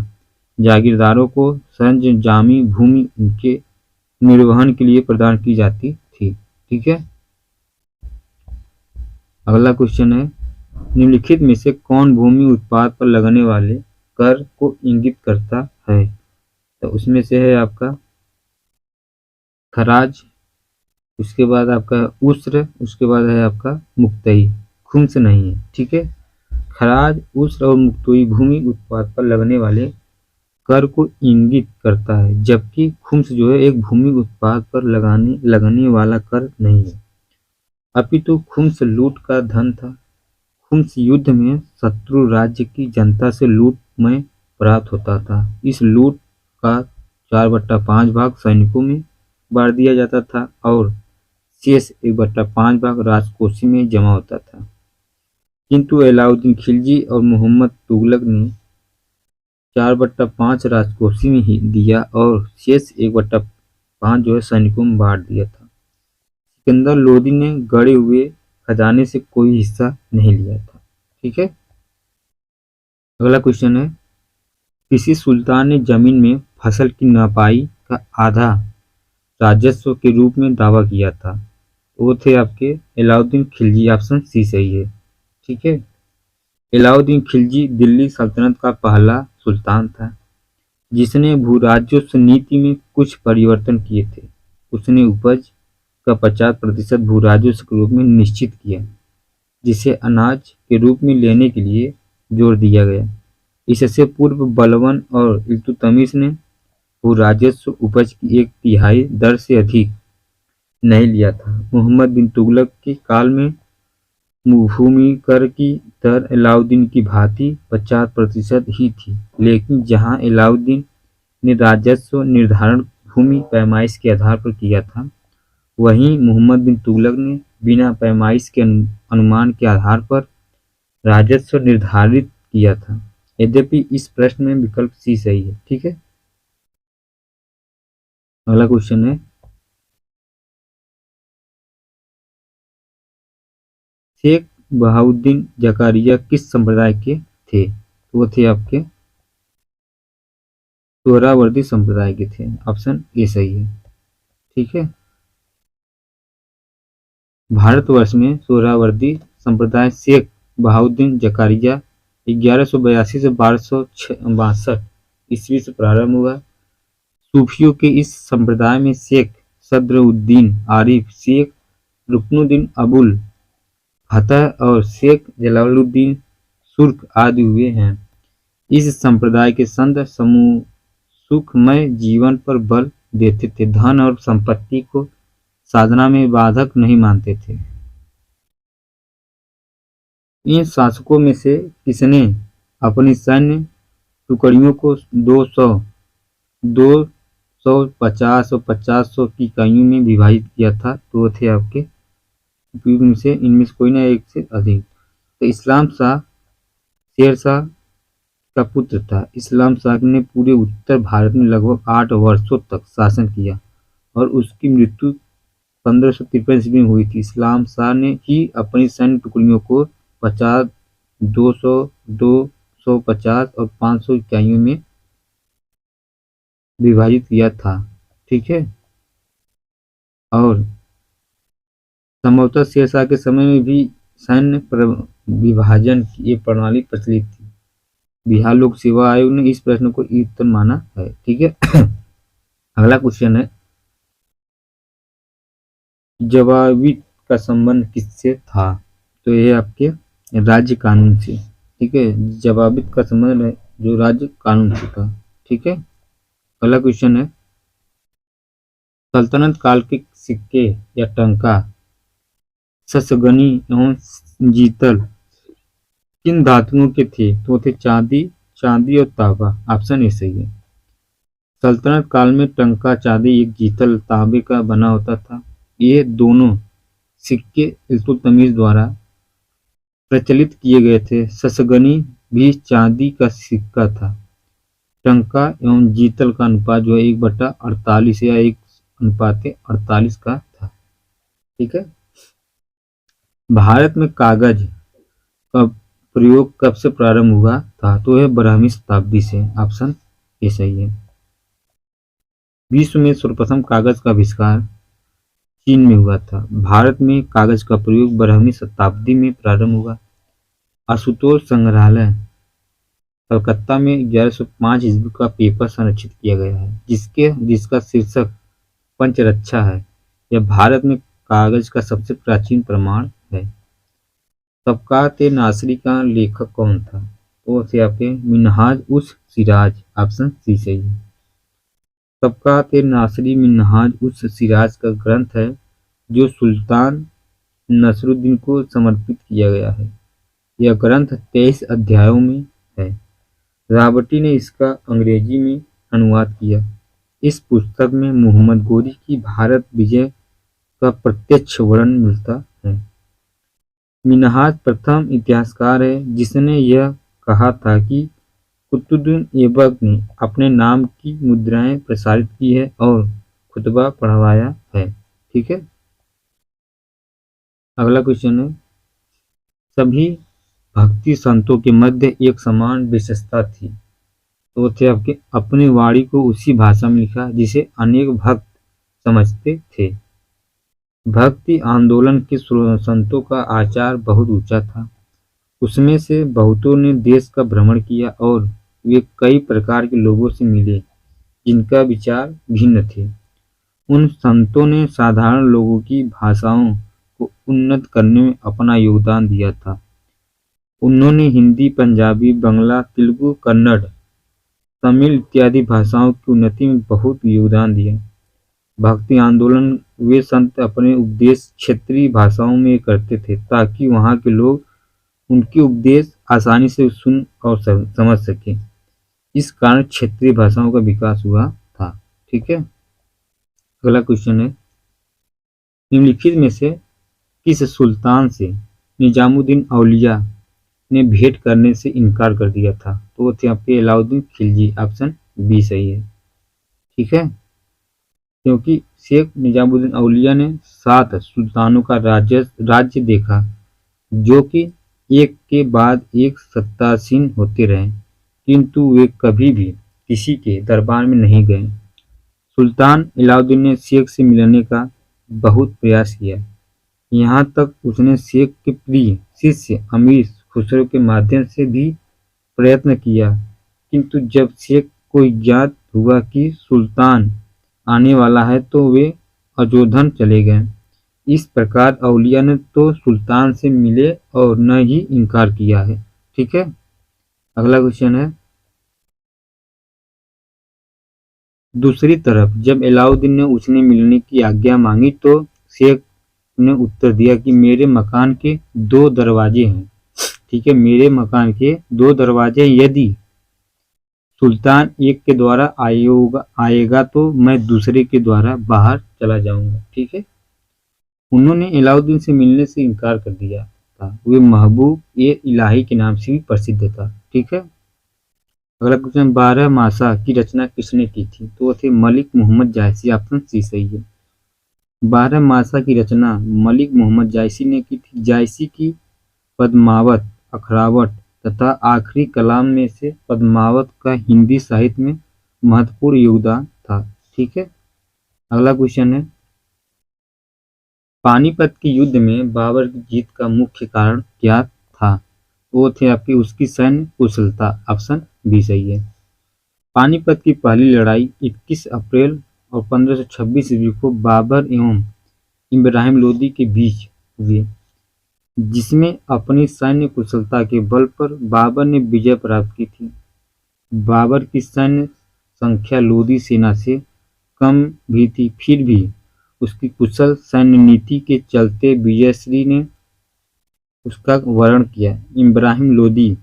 जागीरदारों को सरंजामी भूमि उनके निर्वहन के लिए प्रदान की जाती थी। ठीक है, अगला क्वेश्चन है, निम्नलिखित में से कौन भूमि उत्पाद पर लगने वाले कर को इंगित करता है? तो उसमें से है आपका खराज, उसके बाद आपका उस्र, उसके बाद है आपका मुक्तई। खुम्स नहीं है। ठीक है, खराज, उस्र और मुक्तई भूमि उत्पाद पर लगने वाले कर को इंगित करता है, जबकि खुम्स जो है एक भूमि उत्पाद पर लगने वाला कर नहीं है। अपितु खुम्स लूट का धन था। खुम्स युद्ध में शत्रु राज्य की जनता से लूट में प्राप्त होता था। इस लूट का 4/5 भाग सैनिकों में बांट दिया जाता था और शेष 1/5 भाग राजकोषीय में जमा होता था। किंतु अलाउद्दीन खिलजी और मोहम्मद तुगलक ने 4/5 राजकोषीय में ही दिया और शेष 1/5 जो है सैनिकों में बांट दिया था। सिकंदर लोदी ने गड़े हुए खजाने से कोई हिस्सा नहीं लिया था। ठीक है, अगला क्वेश्चन है, किसी सुल्तान ने जमीन में फसल की नपाई का आधा राजस्व के रूप में दावा किया था। वो थे आपके अलाउद्दीन खिलजी। ऑप्शन सी सही है। ठीक है, अलाउद्दीन खिलजी दिल्ली सल्तनत का पहला सुल्तान था जिसने भू-राजस्व नीति में कुछ परिवर्तन किए थे। उसने उपज का 50% भू-राजस्व के रूप में निश्चित किया, जिसे अनाज के रूप में लेने के लिए जोर दिया गया। इससे पूर्व बलबन और इल्तुतमिश ने भू-राजस्व उपज की 1/3 दर से अधिक नहीं लिया था। मोहम्मद बिन तुगलक के काल में भूमि कर की दर अलाउद्दीन की भांति 50% ही थी, लेकिन जहां अलाउद्दीन ने राजस्व निर्धारण भूमि पैमाइश के आधार पर किया था, वहीं मोहम्मद बिन तुगलक ने बिना पैमाइश के अनुमान के आधार पर राजस्व निर्धारित किया था। यद्यपि इस प्रश्न में विकल्प सी सही है। ठीक है, अगला क्वेश्चन है, शेख बहाउद्दीन जकारिया किस संप्रदाय के थे? तो वो थे आपके सोहरावर्दी संप्रदाय के थे। ऑप्शन ए सही है। ठीक है, भारतवर्ष में सोहरावर्दी संप्रदाय शेख बहाउद्दीन जकारिया 1182 से 1262 ईस्वी से प्रारंभ हुआ। सूफियों के इस संप्रदाय में शेख सदरुद्दीन आरिफ, शेख रुकनुद्दीन अबुल फतह और शेख जलालुद्दीन सुर्ख आदि हुए हैं। इस संप्रदाय के संत समूह सुखमय जीवन पर बल देते थे, धन और संपत्ति को साधना में बाधक नहीं मानते थे। इन शासकों में से किसने अपनी सैन्य टुकड़ियों को 200, 250 और 50 की इकाइयों में विभाजित किया था? तो वो थे आपके इनमें से कोई ना एक से अधिक। तो इस्लाम शाह शेर शाह का पुत्र था। इस्लाम शाह ने पूरे उत्तर भारत में लगभग 8 वर्षों तक शासन किया और उसकी मृत्यु 1553 ईस्वी में हुई थी। इस्लाम शाह ने ही अपनी सैन्य टुकड़ियों को 50, 200, 250 और 500 इकाइयों में विभाजित किया था। ठीक है, और संभवतः शेरशाह के समय में भी सैन्य विभाजन की ये प्रणाली प्रचलित थी। बिहार लोक सेवा आयोग ने इस प्रश्न को उत्तर माना है। ठीक है, अगला क्वेश्चन है, जवाबित का संबंध किससे था? तो ये आपके राज्य कानून से। ठीक है, जवाबित का संबंध है जो राज्य कानून से था। ठीक है, अगला क्वेश्चन है, सल्तनत काल के सिक्के या टंका ससगनी एवं जीतल किन धातुओं के थे? तो थे चांदी, चांदी और तांबा। ऑप्शन ए सही है। सल्तनत काल में टंका चांदी एक जीतल तांबे का बना होता था। ये दोनों सिक्के इल्तुतमिश द्वारा प्रचलित किए गए थे। ससगनी भी चांदी का सिक्का था। टंका एवं जीतल का अनुपात जो है 1/48 या 1:48 का था। ठीक है, भारत में कागज का प्रयोग कब से प्रारंभ हुआ था? तो यह 12वीं शताब्दी से। ऑप्शन ए सही है। विश्व में सर्वप्रथम कागज का आविष्कार चीन में हुआ था। भारत में कागज का प्रयोग 12वीं शताब्दी में प्रारंभ हुआ। आशुतोष संग्रहालय कलकत्ता में 1105 ईस्वी का पेपर संरक्षित किया गया है जिसका शीर्षक पंचरक्षा है। यह भारत में कागज का सबसे प्राचीन प्रमाण है। तबकात-ए-नासरी का लेखक कौन था? तो थे आपके मिन्हाज उस सिराज। ऑप्शन सी सही है। तबकात-ए-नासरी मिन्हाज उस सिराज का ग्रंथ है जो सुल्तान नसरुद्दीन को समर्पित किया गया है। यह ग्रंथ 23 अध्यायों में है। राबर्टी ने इसका अंग्रेजी में अनुवाद किया। इस पुस्तक में मुहम्मद गोरी की भारत विजय का प्रत्यक्ष वर्णन मिलता है। मिन्हाज प्रथम इतिहासकार है जिसने यह कहा था कि कुतुबुद्दीन ऐबक ने अपने नाम की मुद्राएं प्रसारित की है और खुतबा पढ़वाया है। ठीक है, अगला क्वेश्चन है, सभी भक्ति संतों के मध्य एक समान विशेषता थी। तो थे आपके अपनी वाणी को उसी भाषा में लिखा जिसे अनेक भक्त समझते थे। भक्ति आंदोलन के संतों का आचार बहुत ऊंचा था। उसमें से बहुतों ने देश का भ्रमण किया और वे कई प्रकार के लोगों से मिले जिनका विचार भिन्न थे। उन संतों ने साधारण लोगों की भाषाओं को उन्नत करने में अपना योगदान दिया था। उन्होंने हिंदी, पंजाबी, बांग्ला, तेलुगु, कन्नड़, तमिल इत्यादि भाषाओं की उन्नति में बहुत योगदान दिया। भक्ति आंदोलन वे संत अपने उपदेश क्षेत्रीय भाषाओं में करते थे ताकि वहां के लोग उनके उपदेश आसानी से सुन और समझ सकें। इस कारण क्षेत्रीय भाषाओं का विकास हुआ था। ठीक है, अगला क्वेश्चन है, निम्नलिखित में से किस सुल्तान से निजामुद्दीन औलिया ने भेंट करने से इनकार कर दिया था? तो वो थे आपके अलाउद्दीन खिलजी। ऑप्शन बी सही है। ठीक है, क्योंकि शेख निजामुद्दीन औलिया ने 7 सुल्तानों का राज्य देखा जो कि एक के बाद एक सत्तासीन होते रहे, किंतु वे कभी भी किसी के दरबार में नहीं गए। सुल्तान अलाउद्दीन ने शेख से मिलने का बहुत प्रयास किया। यहाँ तक उसने शेख के प्रिय शिष्य अमीर खुसरो के माध्यम से भी प्रयत्न किया, किंतु जब शेख को ज्ञात हुआ कि सुल्तान आने वाला है तो वे अजोधन चले गए। इस प्रकार औलिया ने तो सुल्तान से मिले और न ही इनकार किया है। ठीक है, अगला क्वेश्चन है, दूसरी तरफ जब अलाउद्दीन ने उसने मिलने की आज्ञा मांगी तो शेख ने उत्तर दिया कि मेरे मकान के 2 दरवाजे हैं। ठीक है, मेरे मकान के 2 दरवाजे, यदि सुल्तान एक के द्वारा आएगा तो मैं दूसरे के द्वारा बाहर चला जाऊंगा। ठीक है, उन्होंने अलाउद्दीन से मिलने से इनकार कर दिया था। वे महबूब ए इलाही के नाम से भी प्रसिद्ध था। ठीक है, अगला क्वेश्चन, 12 मासा की रचना किसने की थी? तो वो थे मलिक मोहम्मद जायसी। ऑप्शन सी सही है। 12 मासा की रचना मलिक मोहम्मद जायसी ने की थी। जायसी की पद्मावत, अखरावट तथा आखिरी कलाम में से पद्मावत का हिंदी साहित्य में महत्वपूर्ण योगदान था। ठीक है, अगला क्वेश्चन है, पानीपत के युद्ध में बाबर की जीत का मुख्य कारण क्या था? वो थे आपकी उसकी सैन्य कुशलता। ऑप्शन बी सही है। पानीपत की पहली लड़ाई 21 अप्रैल और 1526 ईस्वी को बाबर एवं इब्राहिम लोदी के बीच हुई, जिसमें अपनी सैन्य कुशलता के बल पर बाबर ने विजय प्राप्त की थी। बाबर की सैन्य संख्या लोदी सेना से कम भी थी, फिर भी उसकी कुशल सैन्य नीति के चलते विजयश्री ने उसका वर्णन किया। इब्राहिम लोदी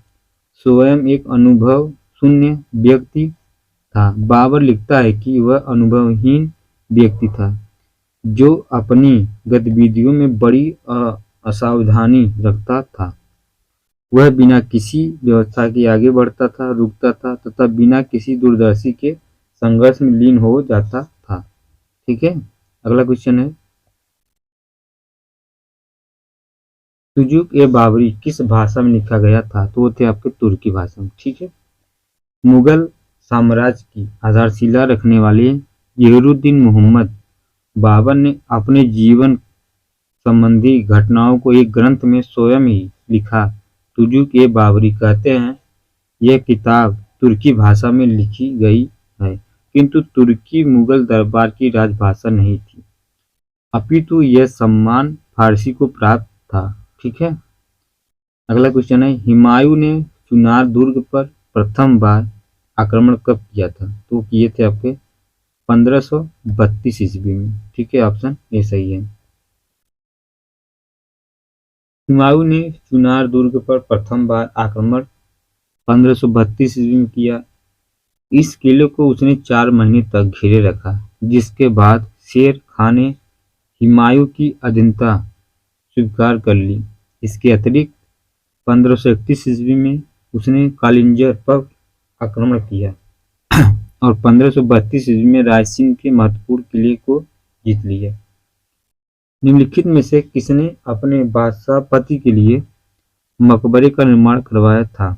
स्वयं एक अनुभव शून्य व्यक्ति था। बाबर लिखता है कि वह अनुभवहीन व्यक्ति था जो अपनी गतिविधियों में बड़ी असावधानी रखता था। वह बिना किसी व्यवस्था के आगे बढ़ता था, रुकता था तथा बिना किसी दूरदर्शी के संघर्ष में लीन हो जाता था। ठीक है, अगला क्वेश्चन है, तुजुक-ए-बाबरी किस भाषा में लिखा गया था? तो वो थे आपके तुर्की भाषा में। ठीक है, मुगल साम्राज्य की आधारशिला रखने वाले जहीरुद्दीन मोहम्मद बाबर ने अपने जीवन संबंधी घटनाओं को एक ग्रंथ में स्वयं ही लिखा। तुजुक-ए-बाबरी कहते हैं, यह किताब तुर्की भाषा में लिखी गई है, किंतु तुर्की मुगल दरबार की राजभाषा नहीं थी, अपितु यह सम्मान फारसी को प्राप्त था। ठीक है, अगला क्वेश्चन है, हुमायूं ने चुनार दुर्ग पर प्रथम बार आक्रमण कब किया था? तो किए थे आपके 1532 ईस्वी में। ठीक है, ऑप्शन ए सही है। हुमायूं ने चुनार दुर्ग पर प्रथम बार आक्रमण 1532 ईस्वी में किया। इस किले को उसने 4 महीने तक घेरे रखा, जिसके बाद शेर खान ने हुमायूं की अधीनता स्वीकार कर ली। इसके अतिरिक्त 1531 ईस्वी में उसने कालिंजर पर आक्रमण किया और 1532 ईस्वी में रायसीन के महत्वपूर्ण किले को जीत लिया। निम्नलिखित में से किसने अपने बादशाह पति के लिए मकबरे का निर्माण करवाया था?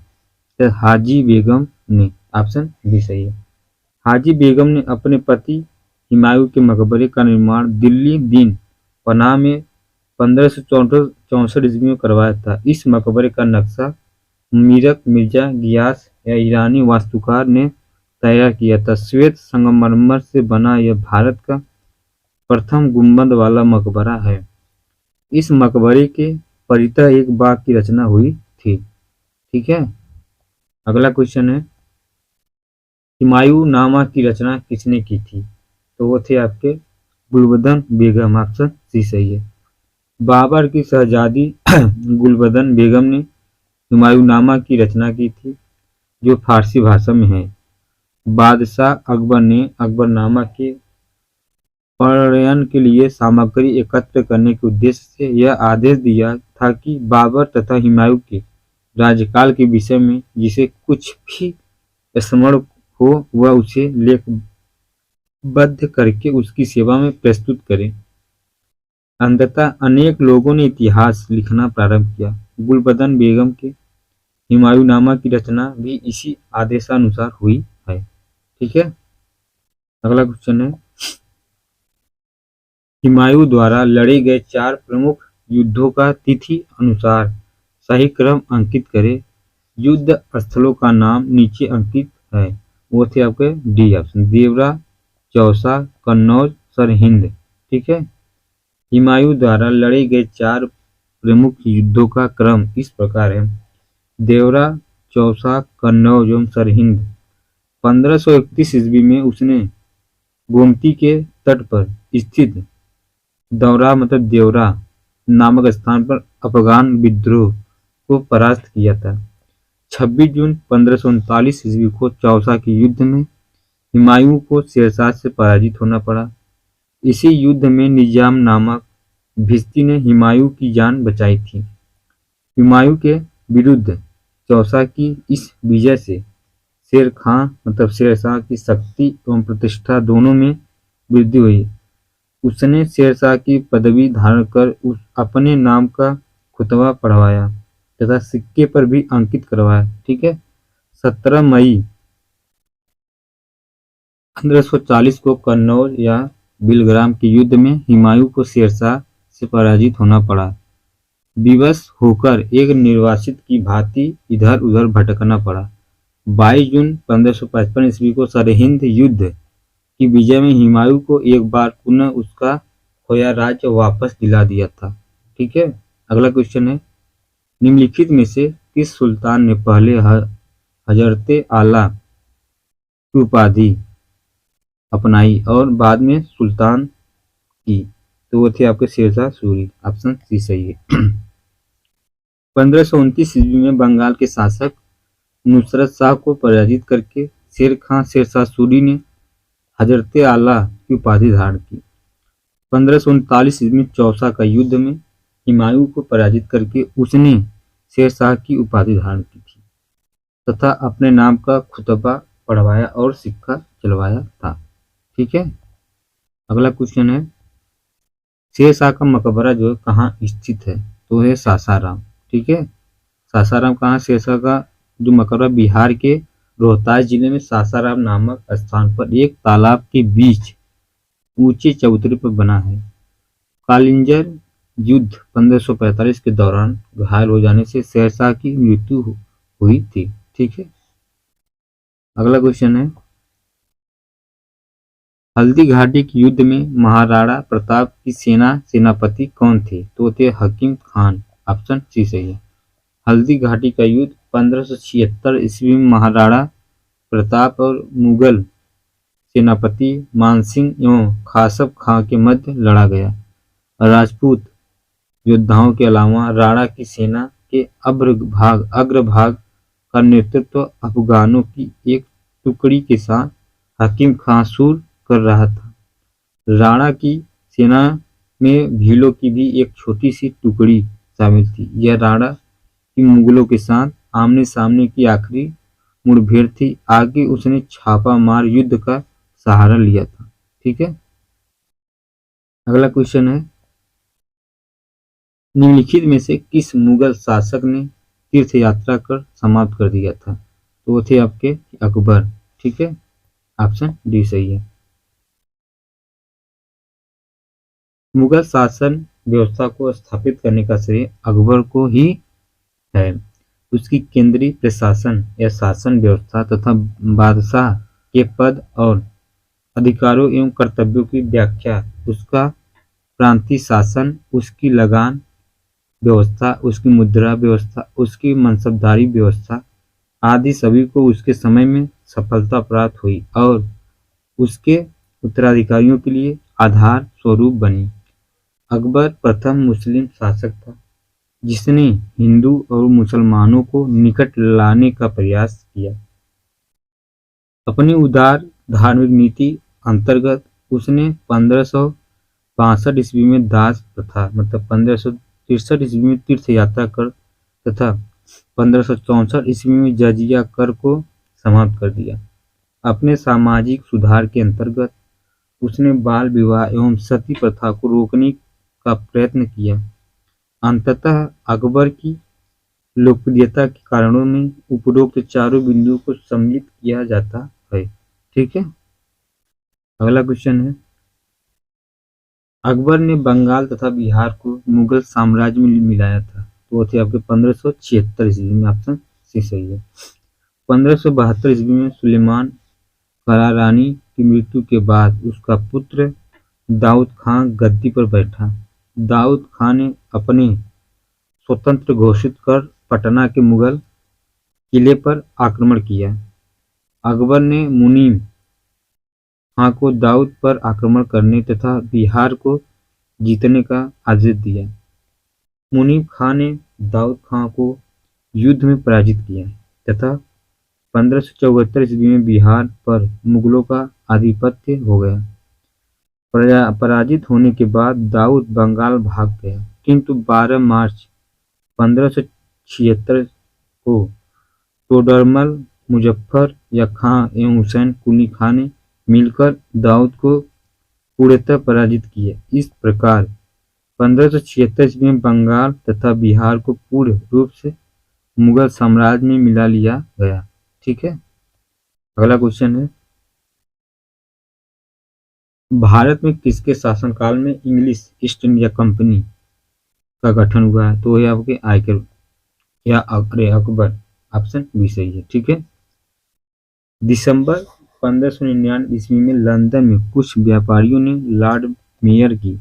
तो हाजी बेगम ने। ऑप्शन बी सही है। हाजी बेगम ने अपने पति हुमायूं के मकबरे का निर्माण दिल्ली दीन पनाह में 1564 ईस्वी में करवाया था। इस मकबरे का नक्शा मीरक मिर्जा गियास या ईरानी वास्तुकार ने तैयार किया था। श्वेत संगमरमर से बना यह भारत का प्रथम गुंबद वाला मकबरा है। इस मकबरे के परितः एक बाग की रचना हुई थी। ठीक है। अगला क्वेश्चन है, हुमायूंनामा की रचना किसने की थी? तो वो थे आपके गुलबदन बेगम। ऑप्शन सी सही है। बाबर की शहजादी गुलबदन बेगम ने हुमायूंनामा की रचना की थी, जो फारसी भाषा में है। बादशाह अकबर ने अकबरनामा के प्रणयन के लिए सामग्री एकत्र करने के उद्देश्य से यह आदेश दिया था कि बाबर तथा हुमायूं के राज्यकाल के विषय में जिसे कुछ भी स्मरण हो वह उसे लेखबद्ध करके उसकी सेवा में प्रस्तुत करे। अंततः अनेक लोगों ने इतिहास लिखना प्रारंभ किया। गुलबदन बेगम के हुमायूंनामा की रचना भी इसी आदेशानुसार हुई है। ठीक है। अगला क्वेश्चन है, हुमायूं द्वारा लड़े गए 4 प्रमुख युद्धों का तिथि अनुसार सही क्रम अंकित करें। युद्ध स्थलों का नाम नीचे अंकित है। वो थे आपके डी ऑप्शन, देवरा, चौसा, कन्नौज, सरहिंद। ठीक है। हुमायूं द्वारा लड़े गए 4 प्रमुख युद्धों का क्रम इस प्रकार है: देवरा, चौसा, कन्नौज एवं सरहिंद। 1531 ईस्वी में उसने गोमती के तट पर स्थित दौरा मतलब देवरा नामक स्थान पर अफगान विद्रोह को परास्त किया था। 26 जून 1539 ईस्वी को चौसा के युद्ध में हुमायूं को शेरशाह से पराजित होना पड़ा। इसी युद्ध में निजाम नामक भिश्ती ने हुमायूं की जान बचाई थी। हुमायूं के विरुद्ध चौसा की इस विजय से शेर खां मतलब शेरशाह की शक्ति एवं प्रतिष्ठा दोनों में वृद्धि हुई। उसने शेरशाह की पदवी धारण कर अपने नाम का खुतबा पढ़वाया तथा सिक्के पर भी अंकित करवाया। ठीक है। 17 मई 1540 को कन्नौज या बिलग्राम के युद्ध में हुमायूं को शेरशाह से पराजित होना पड़ा। विवश होकर एक निर्वासित की भांति इधर उधर भटकना पड़ा। 22 जून 1555 ईस्वी को सरहिंद युद्ध की विजय में हुमायूं को एक बार पुनः उसका खोया राज्य वापस दिला दिया था। ठीक है। अगला क्वेश्चन है, निम्नलिखित में से किस सुल्तान ने पहले हजरते आला की उपाधि अपनाई और बाद में सुल्तान की? तो वो थे आपके शेरशाह सूरी। ऑप्शन सी सही है। 1529 ईस्वी में बंगाल के शासक नुसरत शाह को पराजित करके शेर खां शेरशाह सूरी ने हजरते आला की उपाधि धारण की। 1539 ईस्वी में चौसा का युद्ध में हुमायूं को पराजित करके उसने शेरशाह की उपाधि धारण की थी तथा अपने नाम का खुतबा पढ़वाया और सिक्का चलवाया था। ठीक है। अगला क्वेश्चन है, शेरशाह का मकबरा जो है कहाँ स्थित है? तो है सासाराम। ठीक है। सासाराम कहाँ? शेरशाह का जो मकबरा बिहार के रोहतास जिले में सासाराम नामक स्थान पर एक तालाब के बीच ऊंचे चबूतरे पर बना है। कालिंजर युद्ध 1545 के दौरान घायल हो जाने से शेरशाह की मृत्यु हुई थी। ठीक है। अगला क्वेश्चन है, हल्दी घाटी के युद्ध में महाराणा प्रताप की सेनापति कौन थे? तो थे हकीम खान। ऑप्शन सी सही है। हल्दी घाटी का युद्ध 1576 ईस्वी में महाराणा प्रताप और मुगल सेनापति मानसिंह एवं खासब खां के मध्य लड़ा गया। राजपूत योद्धाओं के अलावा राणा की सेना के अग्रभाग का नेतृत्व अफगानों की एक टुकड़ी के साथ हकीम खां सूर कर रहा था। राणा की सेना में भीलों की भी एक छोटी सी टुकड़ी शामिल थी। यह राणा की मुगलों के साथ आमने सामने की आखिरी मुठभेड़ थी। आगे उसने छापा मार युद्ध का सहारा लिया था। ठीक है, अगला क्वेश्चन है, निम्नलिखित में से किस मुगल शासक ने तीर्थ यात्रा कर समाप्त कर दिया था? तो वो थे आपके अकबर। ठीक है, ऑप्शन डी सही है। मुगल शासन व्यवस्था को स्थापित करने का श्रेय अकबर को ही है। उसकी केंद्रीय प्रशासन या शासन व्यवस्था तथा बादशाह के पद और अधिकारों एवं कर्तव्यों की व्याख्या, उसका प्रांतीय शासन, उसकी लगान व्यवस्था, उसकी मुद्रा व्यवस्था, उसकी मनसबदारी व्यवस्था आदि सभी को उसके समय में सफलता प्राप्त हुई और उसके उत्तराधिकारियों के लिए आधार स्वरूप बनी। अकबर प्रथम मुस्लिम शासक था जिसने हिंदू और मुसलमानों को निकट लाने का प्रयास किया। अपनी उदार धार्मिक नीति अंतर्गत उसने 1562 ईस्वी में दास प्रथा मतलब 1563 ईस्वी में तीर्थ यात्रा कर तथा 1564 ईस्वी में जजिया कर को समाप्त कर दिया। अपने सामाजिक सुधार के अंतर्गत उसने बाल विवाह एवं सती प्रथा को रोकने का प्रयत्न किया। अंततः अकबर की लोकप्रियता के कारणों में उपरोक्त चारों बिंदुओं को सम्मिलित किया जाता है। ठीक है, अगला क्वेश्चन है, अकबर ने बंगाल तथा बिहार को मुगल साम्राज्य में मिलाया था। तो वो थे आपके 1576 ईस्वी में। ऑप्शन सी सही है। 1572 ईस्वी में सुलेमान करारानी की मृत्यु के बाद उसका पुत्र दाऊद खां गद्दी पर बैठा। दाऊद खां ने अपने स्वतंत्र घोषित कर पटना के मुगल किले पर आक्रमण किया। अकबर ने मुनीम खां को दाऊद पर आक्रमण करने तथा बिहार को जीतने का आदेश दिया। मुनीम खां ने दाऊद खां को युद्ध में पराजित किया तथा 1574 ईस्वी में बिहार पर मुगलों का आधिपत्य हो गया। पराजित होने के बाद दाऊद बंगाल भाग गया, किंतु 12 मार्च 1576 को तोडरमल, मुजफ्फर या खां एवं हुसैन कुली खां ने मिलकर दाऊद को पूर्णतः पराजित किया। इस प्रकार 1576 ईस्वी में बंगाल तथा बिहार को पूर्ण रूप से मुगल साम्राज्य में मिला लिया गया। ठीक है, अगला क्वेश्चन है, भारत में किसके शासनकाल में इंग्लिश ईस्ट इंडिया कंपनी का गठन हुआ है? तो यह आपके आयकर या अकबर। ऑप्शन बी सही है। ठीक है, दिसंबर 1599 ईस्वी में लंदन में कुछ व्यापारियों ने लॉर्ड मेयर की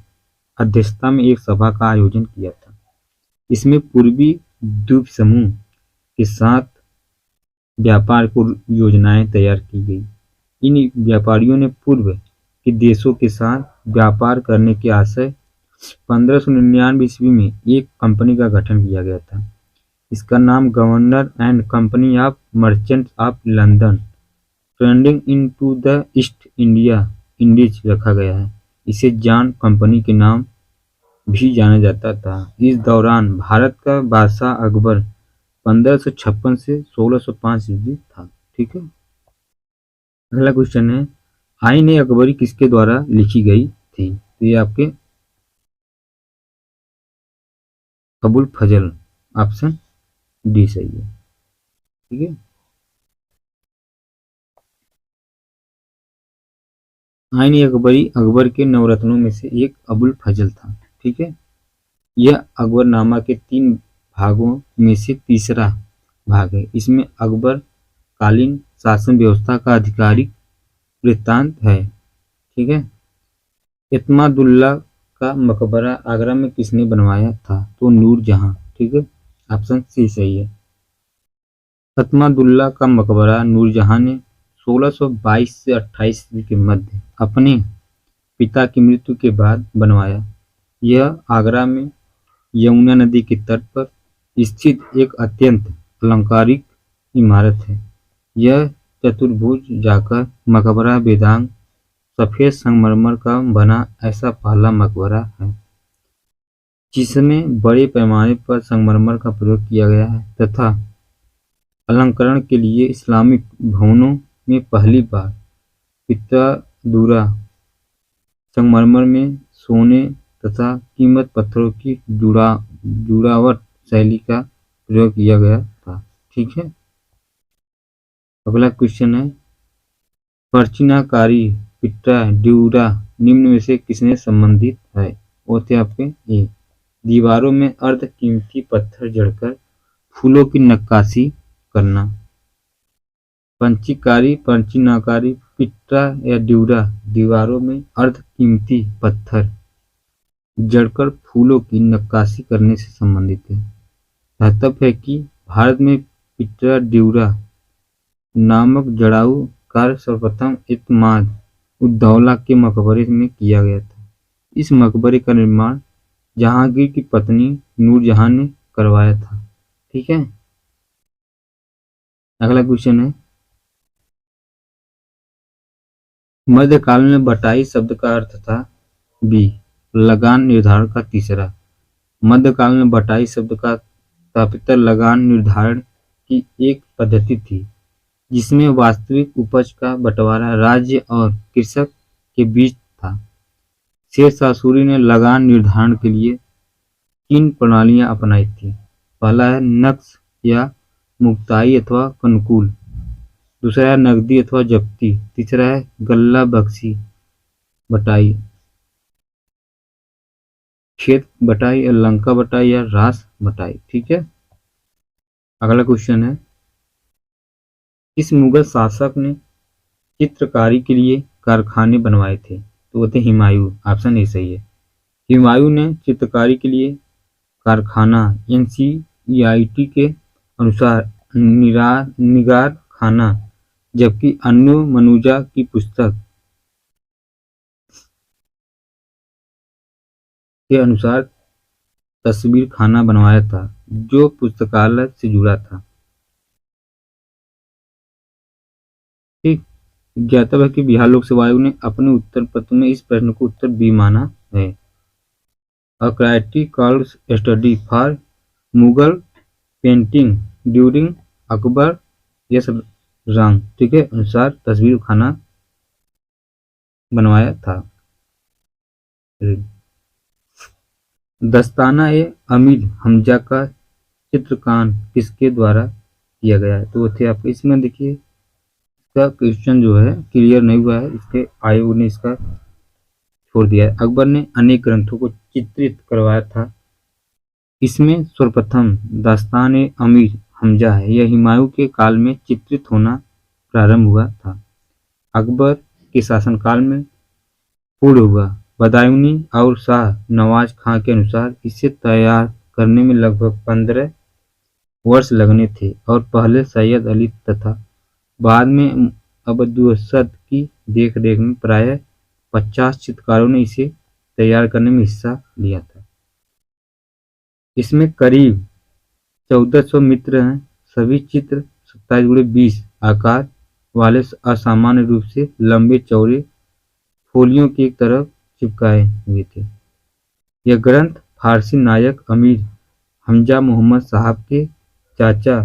अध्यक्षता में एक सभा का आयोजन किया था। इसमें पूर्वी द्वीप समूह के साथ व्यापार को योजनाएं तैयार की गई। इन व्यापारियों ने पूर्व के देशों के साथ व्यापार करने के आशय 1599 ईस्वी में एक कंपनी का गठन किया गया था। इसका नाम governor and company of merchants of London trading into the east Indies रखा गया है। इसे जॉन कंपनी के नाम भी जाना जाता था। इस दौरान भारत का बादशाह अकबर 1556 से 1605 ईस्वी था। ठीक है, अगला क्वेश्चन है, आईन अकबरी किसके द्वारा लिखी गई थी? तो ये आपके अबुल फजल। ऑप्शन डी सही है। ठीक है, आईन अकबरी अकबर के नवरत्नों में से एक अबुल फजल था। ठीक है, यह अकबरनामा के 3 भागों में से तीसरा भाग है। इसमें अकबर कालीन शासन व्यवस्था का आधिकारिक वृत्तांत है। ठीक है, इत्मादुल्ला का मकबरा आगरा में किसने बनवाया था? तो नूरजहां। ठीक है, ऑप्शन सी सही है। इत्मादुल्ला का मकबरा नूरजहां ने 1622 से 28 ईस्वी के मध्य अपने पिता की मृत्यु के बाद बनवाया। यह आगरा में यमुना नदी के तट पर स्थित एक अत्यंत अलंकारिक इमारत है। यह चतुर्भुज जाकर मकबरा बेदांग सफेद संगमरमर का बना ऐसा पहला मकबरा है जिसमें बड़े पैमाने पर संगमरमर का प्रयोग किया गया है तथा अलंकरण के लिए इस्लामिक भवनों में पहली बार पित्तदूरा संगमरमर में सोने तथा कीमती पत्थरों की जुड़ावट शैली का प्रयोग किया गया था। ठीक है, अगला क्वेश्चन है पर्चिनाकारी पिट्टाड्यूरा निम्न में से किसने संबंधित है? वो थे आपके ए, दीवारों में अर्ध कीमती पत्थर जड़कर फूलों की नक्काशी करना। पर्चिनाकारी पिट्टाड्यूरा दीवारों में अर्ध कीमती पत्थर जड़कर फूलों की नक्काशी करने से संबंधित है। धातव्य है कि भारत में पिट्टाड्यूरा नामक जड़ाऊ कार्य सर्वप्रथम इत्माद उद्दौला के मकबरे में किया गया था। इस मकबरे का निर्माण जहांगीर की पत्नी नूरजहां ने करवाया था। ठीक है, अगला क्वेश्चन है मध्यकाल में बटाई शब्द का अर्थ था बी लगान निर्धारण का तीसरा। मध्यकाल में बटाई शब्द का तात्पर्य लगान निर्धारण की एक पद्धति थी जिसमें वास्तविक उपज का बंटवारा राज्य और कृषक के बीच था। शेरशाह सूरी ने लगान निर्धारण के लिए 3 प्रणालियां अपनाई थी। पहला है नक्श या मुक्ताई अथवा कनकुल, दूसरा है नकदी अथवा जब्ती, तीसरा है गल्ला बख्शी बटाई, खेत बटाई या लंका बटाई या रास बटाई। ठीक है, अगला क्वेश्चन है किस मुगल शासक ने चित्रकारी के लिए कारखाने बनवाए थे? तो वो थे हुमायूं। ऑप्शन ए सही है। हुमायूं ने चित्रकारी के लिए कारखाना NCERT के अनुसार निगार खाना, जबकि अन्नु मनुजा की पुस्तक के अनुसार तस्वीर खाना बनवाया था जो पुस्तकालय से जुड़ा था। ठीक, ज्ञातव्य है कि बिहार लोक सेवा आयोग ने अपने उत्तर पत्र में इस प्रश्न को उत्तर बी माना है। A critical study for Mughal painting during Akbar yes रंग, ठीक है, अनुसार तस्वीर खाना बनवाया था। दस्ताना ए अमीर हमजा का चित्रकान किसके द्वारा किया गया है? तो वो थे आपके, इसमें देखिए इसका क्वेश्चन जो है क्लियर नहीं हुआ है, इसके आयोग ने इसका छोड़ दिया है। अकबर ने अनेक ग्रंथों को चित्रित करवाया था। इसमें सर्वप्रथम दास्तान ए अमीर हमजा है। यह हुमायूं के काल में चित्रित होना प्रारंभ हुआ था। अकबर के शासनकाल में पूर्ण हुआ। बदायूंनी और शाह नवाज खां के अनुसार इसे तैयार करने में लगभग 15 वर्ष लगने थे और पहले सैयद अली तथा बाद में अब्दुलसद की देखरेख में प्रायः 50 चित्रकारों ने इसे तैयार करने में हिस्सा लिया था। इसमें करीब 1400 मित्र हैं। सभी चित्र 27x20 आकार वाले असामान्य रूप से लंबे चौड़े फोलियों की एक तरफ चिपकाए हुए थे। यह ग्रंथ फारसी नायक अमीर हमजा मोहम्मद साहब के चाचा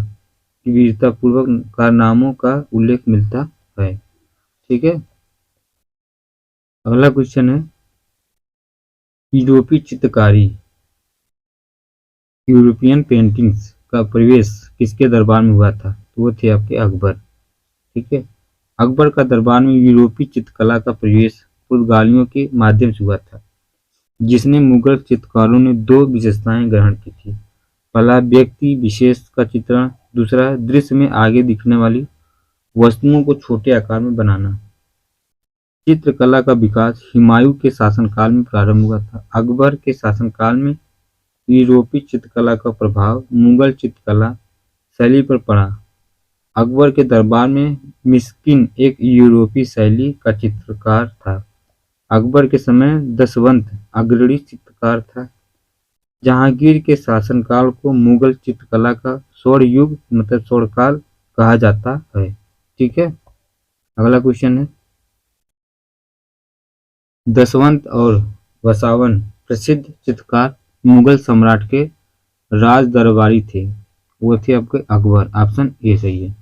की वीरतापूर्वक कारनामों का उल्लेख मिलता है। ठीक है, अगला क्वेश्चन है यूरोपीय चित्रकारी यूरोपियन पेंटिंग्स का प्रवेश किसके दरबार में हुआ था? तो वो थे आपके अकबर। ठीक है, अकबर का दरबार में यूरोपीय चित्रकला का प्रवेश पुर्तगालियों के माध्यम से हुआ था, जिसने मुगल चित्रकारों ने 2 विशेषताएं ग्रहण की थी। पहला व्यक्ति विशेष का चित्रण, दूसरा दृश्य में आगे दिखने वाली वस्तुओं को छोटे आकार में बनाना। चित्रकला का विकास हुमायूं के शासनकाल में प्रारंभ हुआ था। अकबर के शासनकाल में यूरोपीय चित्रकला का प्रभाव मुगल चित्रकला शैली पर पड़ा। अकबर के दरबार में मिस्किन एक यूरोपीय शैली का चित्रकार था। अकबर के समय दशवंत अग्रणी चित्रकार था। जहांगीर के शासनकाल को मुगल चित्रकला का स्वर्ण युग मतलब स्वर्णकाल कहा जाता है। ठीक है, अगला क्वेश्चन है, दसवंत और वसावन प्रसिद्ध चित्रकार मुगल सम्राट के राज दरबारी थे, वो थे आपके अकबर। ऑप्शन ए सही है।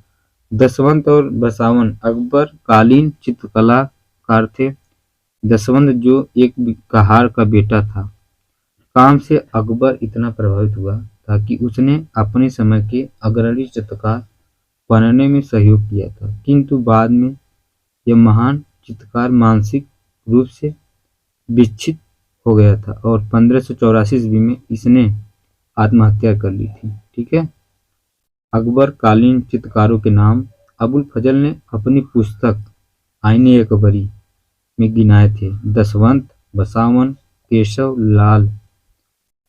दसवंत और वसावन अकबर कालीन चित्रकलाकार थे। दसवंत जो एक कहार का बेटा था, काम से अकबर इतना प्रभावित हुआ था कि उसने अपने समय के अग्रणी चित्रकार बनने में सहयोग किया था, किंतु बाद में यह महान चित्रकार मानसिक रूप से विक्षिप्त हो गया था और 1584 ईस्वी में इसने आत्महत्या कर ली थी। ठीक है, अकबर कालीन चित्रकारों के नाम अबुल फजल ने अपनी पुस्तक आईने अकबरी में गिनाए थे। दसवंत, बसावन, केशव लाल,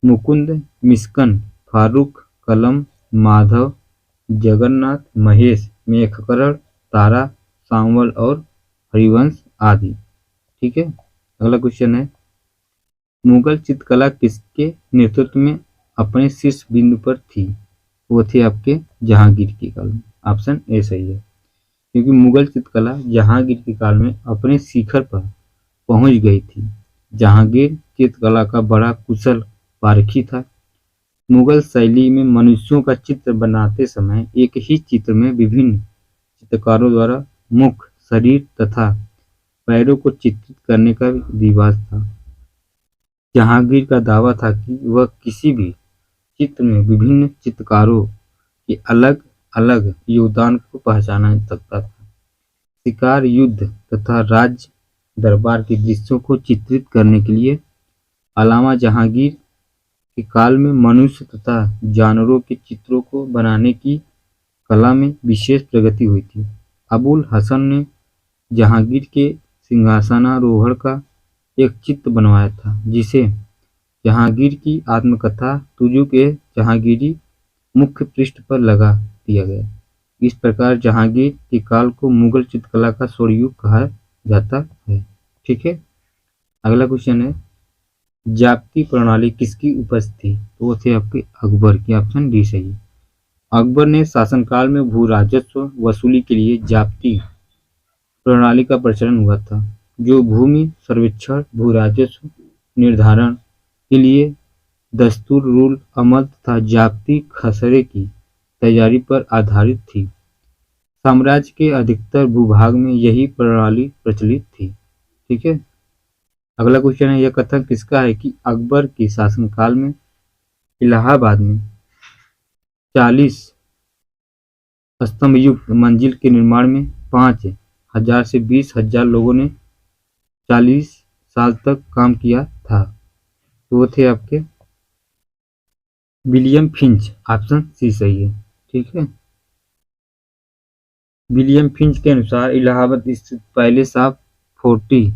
मुकुंद मिस्कन, फारूक कलम, माधव, जगन्नाथ, महेश, मेघकरण, तारा, सांवल और हरिवंश आदि। ठीक है, अगला क्वेश्चन है, मुगल चित्रकला किसके नेतृत्व में अपने शीर्ष बिंदु पर थी, वो थे आपके जहांगीर के काल में। ऑप्शन ए सही है, क्योंकि मुगल चित्रकला जहांगीर के काल में अपने शिखर पर पहुंच गई थी। जहांगीर चित्रकला का बड़ा कुशल पारखी था। मुगल शैली में मनुष्यों का चित्र बनाते समय एक ही चित्र में विभिन्न चित्रकारों द्वारा मुख, शरीर तथा पैरों को चित्रित करने का रिवाज था। जहांगीर का दावा था कि वह किसी भी चित्र में विभिन्न चित्रकारों के अलग अलग योगदान को पहचाना सकता था। शिकार, युद्ध तथा राज्य दरबार के दृश्यों को चित्रित करने के लिए अलावा जहांगीर के काल में मनुष्य तथा जानवरों के चित्रों को बनाने की कला में विशेष प्रगति हुई थी। अबुल हसन ने जहांगीर के सिंहासनारोहण का एक चित्र बनवाया था, जिसे जहांगीर की आत्मकथा तुजुक-ए-जहांगीरी मुख्य पृष्ठ पर लगा दिया गया। इस प्रकार जहांगीर के काल को मुगल चित्रकला का स्वर्णयुग कहा जाता है। ठीक है, अगला क्वेश्चन है, जाप्ती प्रणाली किसकी उपज थी, तो वो थे आपके अकबर की। ऑप्शन डी सही है। अकबर ने शासनकाल में भू राजस्व वसूली के लिए जाप्ती प्रणाली का प्रचलन हुआ था, जो भूमि सर्वेक्षण, भू राजस्व निर्धारण के लिए दस्तूर, रूल अमल तथा जाप्ती खसरे की तैयारी पर आधारित थी। साम्राज्य के अधिकतर भूभाग में यही प्रणाली प्रचलित थी। ठीक है, अगला क्वेश्चन है, यह कथन किसका है कि अकबर के शासनकाल में इलाहाबाद में 40 स्तंभयुक्त मंजिल के निर्माण में 5,000 से 20,000 लोगों ने 40 साल तक काम किया था। तो वो थे आपके विलियम फिंच। ऑप्शन सी सही है। ठीक है, विलियम फिंच के अनुसार इलाहाबाद स्थित पैलेस ऑफ 40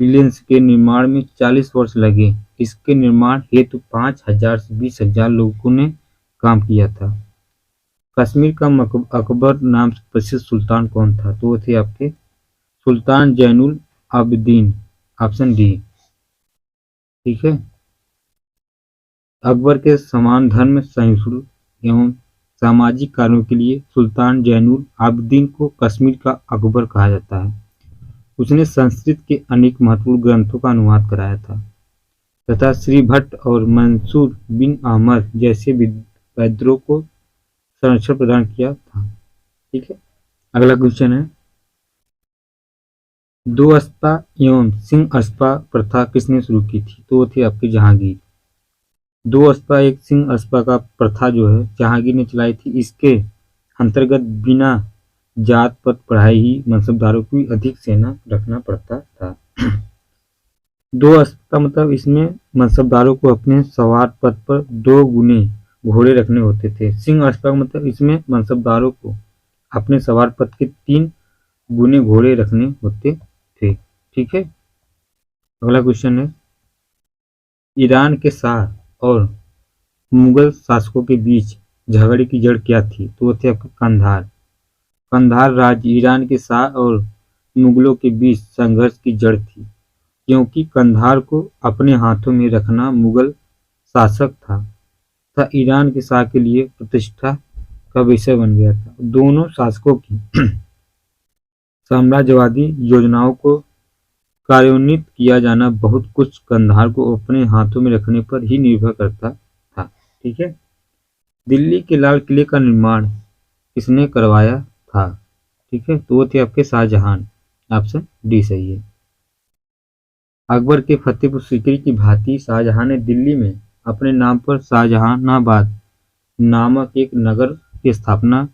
पिलियंस के निर्माण में 40 वर्ष लगे। इसके निर्माण हेतु 5,000 से 20,000 लोगों ने काम किया था। कश्मीर का अकबर नाम से प्रसिद्ध सुल्तान कौन था, तो वो थे आपके सुल्तान जैनुल आबिदीन। Option D. ठीक है, अकबर के समान धर्म सहिष्णु एवं सामाजिक कार्यों के लिए सुल्तान जैनुल आबिदीन को कश्मीर का अकबर कहा जाता है। उसने संस्कृत के अनेक महत्वपूर्ण ग्रंथों का अनुवाद कराया था तथा श्री भट्ट और मंसूर बिन अहमद जैसे वैद्यों को संरक्षण प्रदान किया था। ठीक है, अगला क्वेश्चन है, दो अस्पा एवं सिंह अस्पा प्रथा किसने शुरू की थी, तो वो थी आपकी जहांगीर। दो अस्पा एक सिंह अस्पा का प्रथा जो है जहांगीर ने चलाई थी। इसके अंतर्गत बिना जात पद पढ़ाई ही मनसबदारों को अधिक सेना रखना पड़ता था। दो अस्पा मतलब इसमें मनसबदारों को अपने सवार पद पर 2 गुने घोड़े रखने होते थे। सिंह अस्पा मतलब इसमें मनसबदारों को अपने सवार पद के 3 गुने घोड़े रखने होते थे। ठीक है, अगला क्वेश्चन है, ईरान के शाह और मुगल शासकों के बीच झगड़े की जड़ क्या थी, तो वो थे आपके कंधार। कंधार राज्य ईरान के शाह और मुगलों के बीच संघर्ष की जड़ थी, क्योंकि कंधार को अपने हाथों में रखना मुगल शासक था तथा ईरान के शाह के लिए प्रतिष्ठा का विषय बन गया था। दोनों शासकों की साम्राज्यवादी योजनाओं को कार्यान्वित किया जाना बहुत कुछ कंधार को अपने हाथों में रखने पर ही निर्भर करता था। ठीक है। दिल्ली के लाल किले का निर्माण किसने करवाया था? ठीक है, तो वो थे आपके शाहजहां। ऑप्शन डी सही है। अकबर के फतेहपुर सीकरी की भांति शाहजहां ने दिल्ली में अपने नाम पर शाहजहानाबाद नामक एक नगर की स्थापना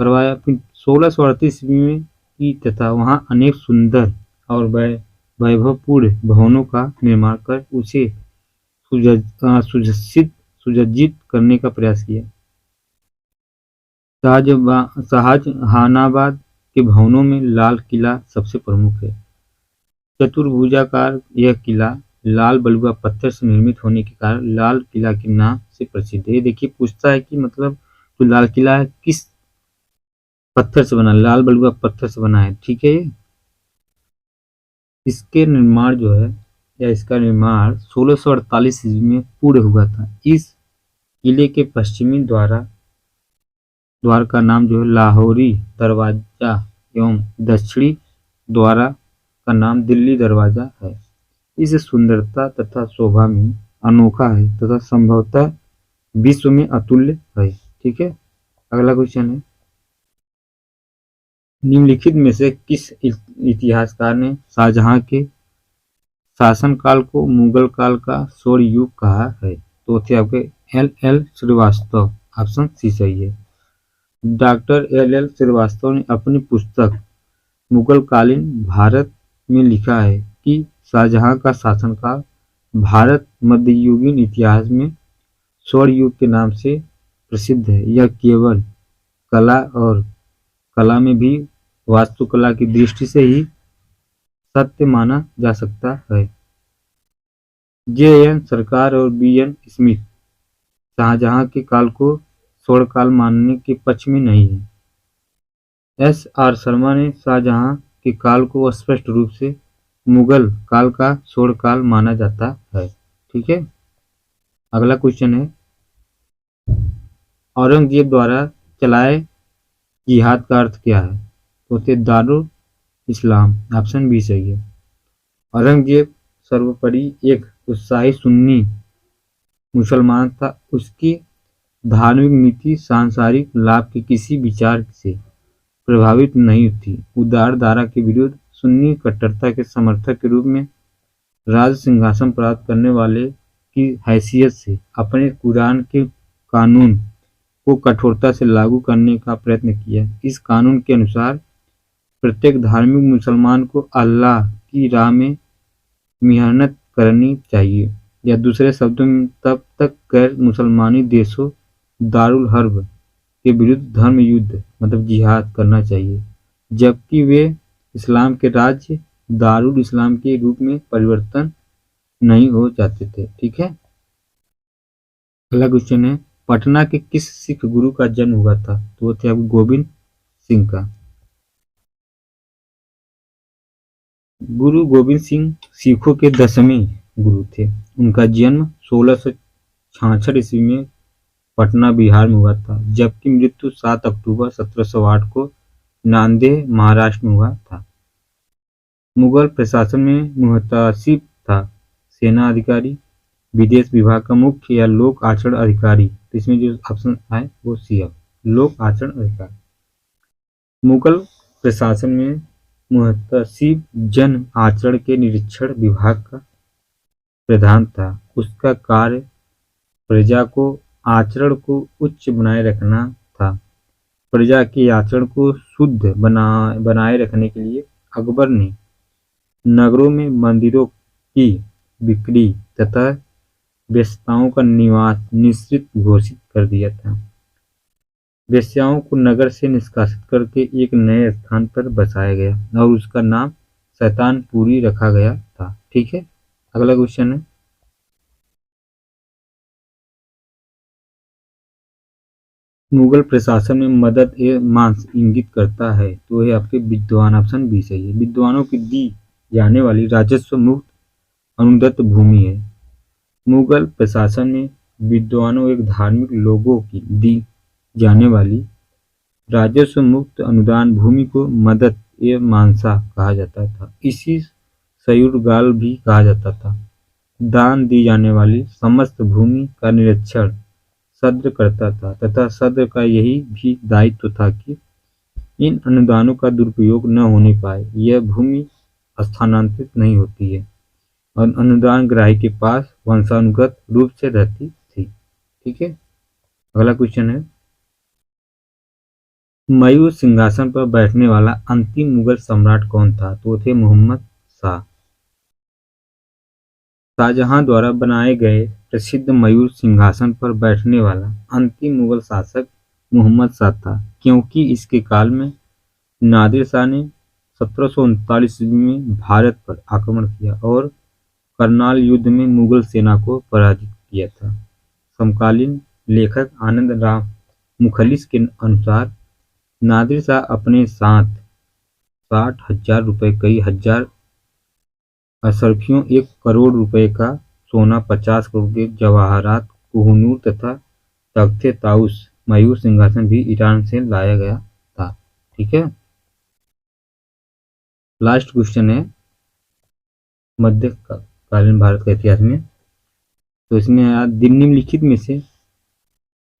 करवाया। फिर 1638 ईस्वी में की तथा वहां अनेक सुंदर और वैभवपूर्ण भवनों का निर्माण कर उसे सुसज्जित करने का प्रयास किया। शाहजहानाबाद के भवनों में लाल किला सबसे प्रमुख है। चतुर्भुजाकार यह किला लाल बलुआ पत्थर से निर्मित होने के कारण लाल किला के नाम से प्रसिद्ध है। ये देखिए पूछता है कि मतलब जो लाल किला है किस पत्थर से बना, लाल बलुआ पत्थर से बना है। ठीक है। इसके निर्माण जो है या इसका निर्माण 1648 ईस्वी में पूर्ण हुआ था। इस किले के पश्चिमी द्वार का नाम जो है लाहौरी दरवाजा एवं दक्षिणी द्वार का नाम दिल्ली दरवाजा है। इस सुंदरता तथा शोभा में अनोखा है तथा संभवतः विश्व में अतुल्य है। ठीक है। अगला क्वेश्चन है, निम्नलिखित में से किस इतिहासकार ने शाहजहां के शासनकाल को मुगल काल का स्वर्ण युग कहा है? तो थे आपके एल श्रीवास्तव। ऑप्शन सी सही है। डॉक्टर एल श्रीवास्तव ने अपनी पुस्तक मुगलकालीन भारत में लिखा है कि शाहजहां का शासनकाल भारत मध्ययुगीन इतिहास में स्वर्ण युग के नाम से प्रसिद्ध है। यह केवल कला में भी वास्तुकला की दृष्टि से ही सत्य माना जा सकता है। जे.एन. सरकार और बी.एन. स्मिथ शाहजहां के काल को स्वर्ण काल मानने के पक्ष में नहीं है। एस.आर. शर्मा ने शाहजहां के काल को स्पष्ट रूप से मुगल काल का स्वर्ण काल माना जाता है। ठीक है। अगला क्वेश्चन है, औरंगजेब द्वारा चलाए जिहाद का अर्थ क्या है? तो थे दारुल इस्लाम। ऑप्शन बी सही है। औरंगजेब सर्वोपरि एक उत्साही सुन्नी मुसलमान था। उसकी धार्मिक नीति सांसारिक लाभ के किसी विचार से प्रभावित नहीं थी। उदार धारा के विरुद्ध सुन्नी कट्टरता के समर्थक के रूप में राज सिंहासन प्राप्त करने वाले की हैसियत से अपने कुरान के कानून को कठोरता से लागू करने का प्रयत्न किया। इस कानून के अनुसार प्रत्येक धार्मिक मुसलमान को अल्लाह की राह में मेहनत करनी चाहिए, या दूसरे शब्दों में तब तक गैर मुसलमानी देशों दारुल हर्ब के विरुद्ध धर्म युद्ध मतलब जिहाद करना चाहिए, जबकि वे इस्लाम के राज्य दारुल इस्लाम के रूप में परिवर्तन नहीं हो जाते थे। ठीक है। अगला क्वेश्चन है, पटना के किस सिख गुरु का जन्म हुआ था? तो वो थे आपको गोविंद सिंह का। गुरु गोविंद सिंह सिखों के 10वें गुरु थे। उनका जन्म 1666 ईस्वी में पटना बिहार में हुआ था, जबकि मृत्यु 7 अक्टूबर 1708 को नांदेड़ महाराष्ट्र में हुआ था। मुगल प्रशासन में मुहतासिब था, सेना अधिकारी, विदेश विभाग का मुख्य या लोक आचरण अधिकारी। तो इसमें जो ऑप्शन है वो सी है, लोक आचरण अधिकारी। मुगल प्रशासन में मुहतसिब जन आचरण के निरीक्षण विभाग का प्रधान था। उसका कार्य प्रजा को आचरण को उच्च बनाए रखना था। प्रजा के आचरण को शुद्ध बनाए रखने के लिए अकबर ने नगरों में मंदिरों की बिक्री तथा वेश्याओं का निवास निश्चित घोषित कर दिया था। वेश्याओं को नगर से निष्कासित करके एक नए स्थान पर बसाया गया और उसका नाम शैतानपुरी रखा गया था। ठीक है। अगला क्वेश्चन है, मुगल प्रशासन में मदद ए मांस इंगित करता है। तो ये आपके विद्वान। ऑप्शन बी सही है। विद्वानों की दी जाने वाली राजस्व मुक्त अनुदत्त भूमि है। मुगल प्रशासन ने विद्वानों एक धार्मिक लोगों की दी जाने वाली राजस्व मुक्त अनुदान भूमि को मदद ए मानसा कहा जाता था। इसी सयुरगाल भी कहा जाता था। दान दी जाने वाली समस्त भूमि का निरीक्षण सद्र करता था तथा सद्र का यही भी दायित्व था कि इन अनुदानों का दुरुपयोग न होने पाए। यह भूमि स्थानांतरित नहीं होती है और अनुदान ग्राही के पास वंशानुगत रूप से रहती थी। ठीक है, अगला क्वेश्चन है, मयूर सिंहासन पर बैठने वाला अंतिम मुगल सम्राट कौन था? तो थे मोहम्मद शाह। शाहजहां द्वारा बनाए गए प्रसिद्ध मयूर सिंहासन पर बैठने वाला अंतिम मुगल शासक मोहम्मद शाह था, क्योंकि इसके काल में नादिर शाह ने 1739 ईस्वी में भारत पर आक्रमण किया और करनाल युद्ध में मुगल सेना को पराजित किया था। समकालीन लेखक आनंद राम मुखलिस के अनुसार नादिर शाह अपने साथ 60,000 रुपए, कई हजार अशरफियों, 1 करोड़ रुपए का सोना, 50 करोड़ के जवाहरात, कोहिनूर तथा तख्ते ताउस मयूर सिंहासन भी ईरान से लाया गया था। ठीक है, लास्ट क्वेश्चन है मध्यकालीन भारत के इतिहास में। तो इसमें निम्नलिखित में से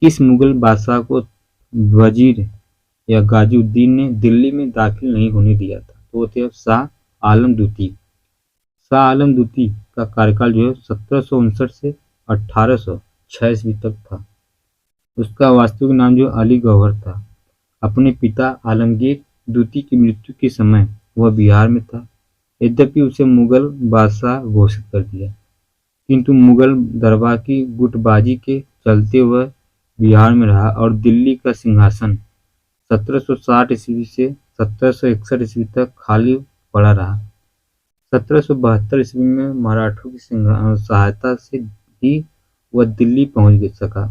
किस मुगल बादशाह को वजीर या गाजीउद्दीन ने दिल्ली में दाखिल नहीं होने दिया था? तो वो थे शाह आलम द्वितीय। शाह आलम द्वितीय का कार्यकाल जो है 1759 से 1806 ईस्वी तक था। उसका वास्तविक नाम जो अली गौहर था। अपने पिता आलमगीर द्वितीय की मृत्यु के समय वह बिहार में था। यद्यपि उसे मुगल बादशाह घोषित कर दिया, किंतु मुगल दरबार की गुटबाजी के चलते वह बिहार में रहा और दिल्ली का सिंहासन 1760 ईस्वी से 1761 ईस्वी तक खाली पड़ा रहा। 1772 ईस्वी में मराठों की सहायता से ही वह दिल्ली पहुंच सका।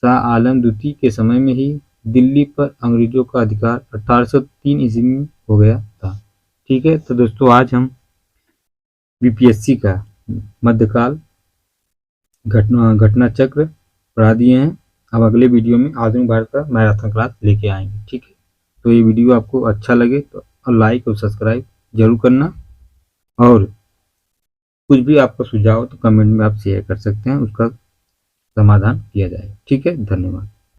शाह आलम द्वितीय के समय में ही दिल्ली पर अंग्रेजों का अधिकार 1803 ईस्वी में हो गया था। ठीक है, तो दोस्तों आज हम बीपीएससी का मध्यकाल घटना चक्र पढ़ा दिए हैं। अब अगले वीडियो में आधुनिक भारत का मैराथन क्लास लेके आएंगे। ठीक है, तो ये वीडियो आपको अच्छा लगे तो लाइक और सब्सक्राइब जरूर करना, और कुछ भी आपका सुझाव हो तो कमेंट में आप शेयर कर सकते हैं, उसका समाधान किया जाएगा। ठीक है, धन्यवाद।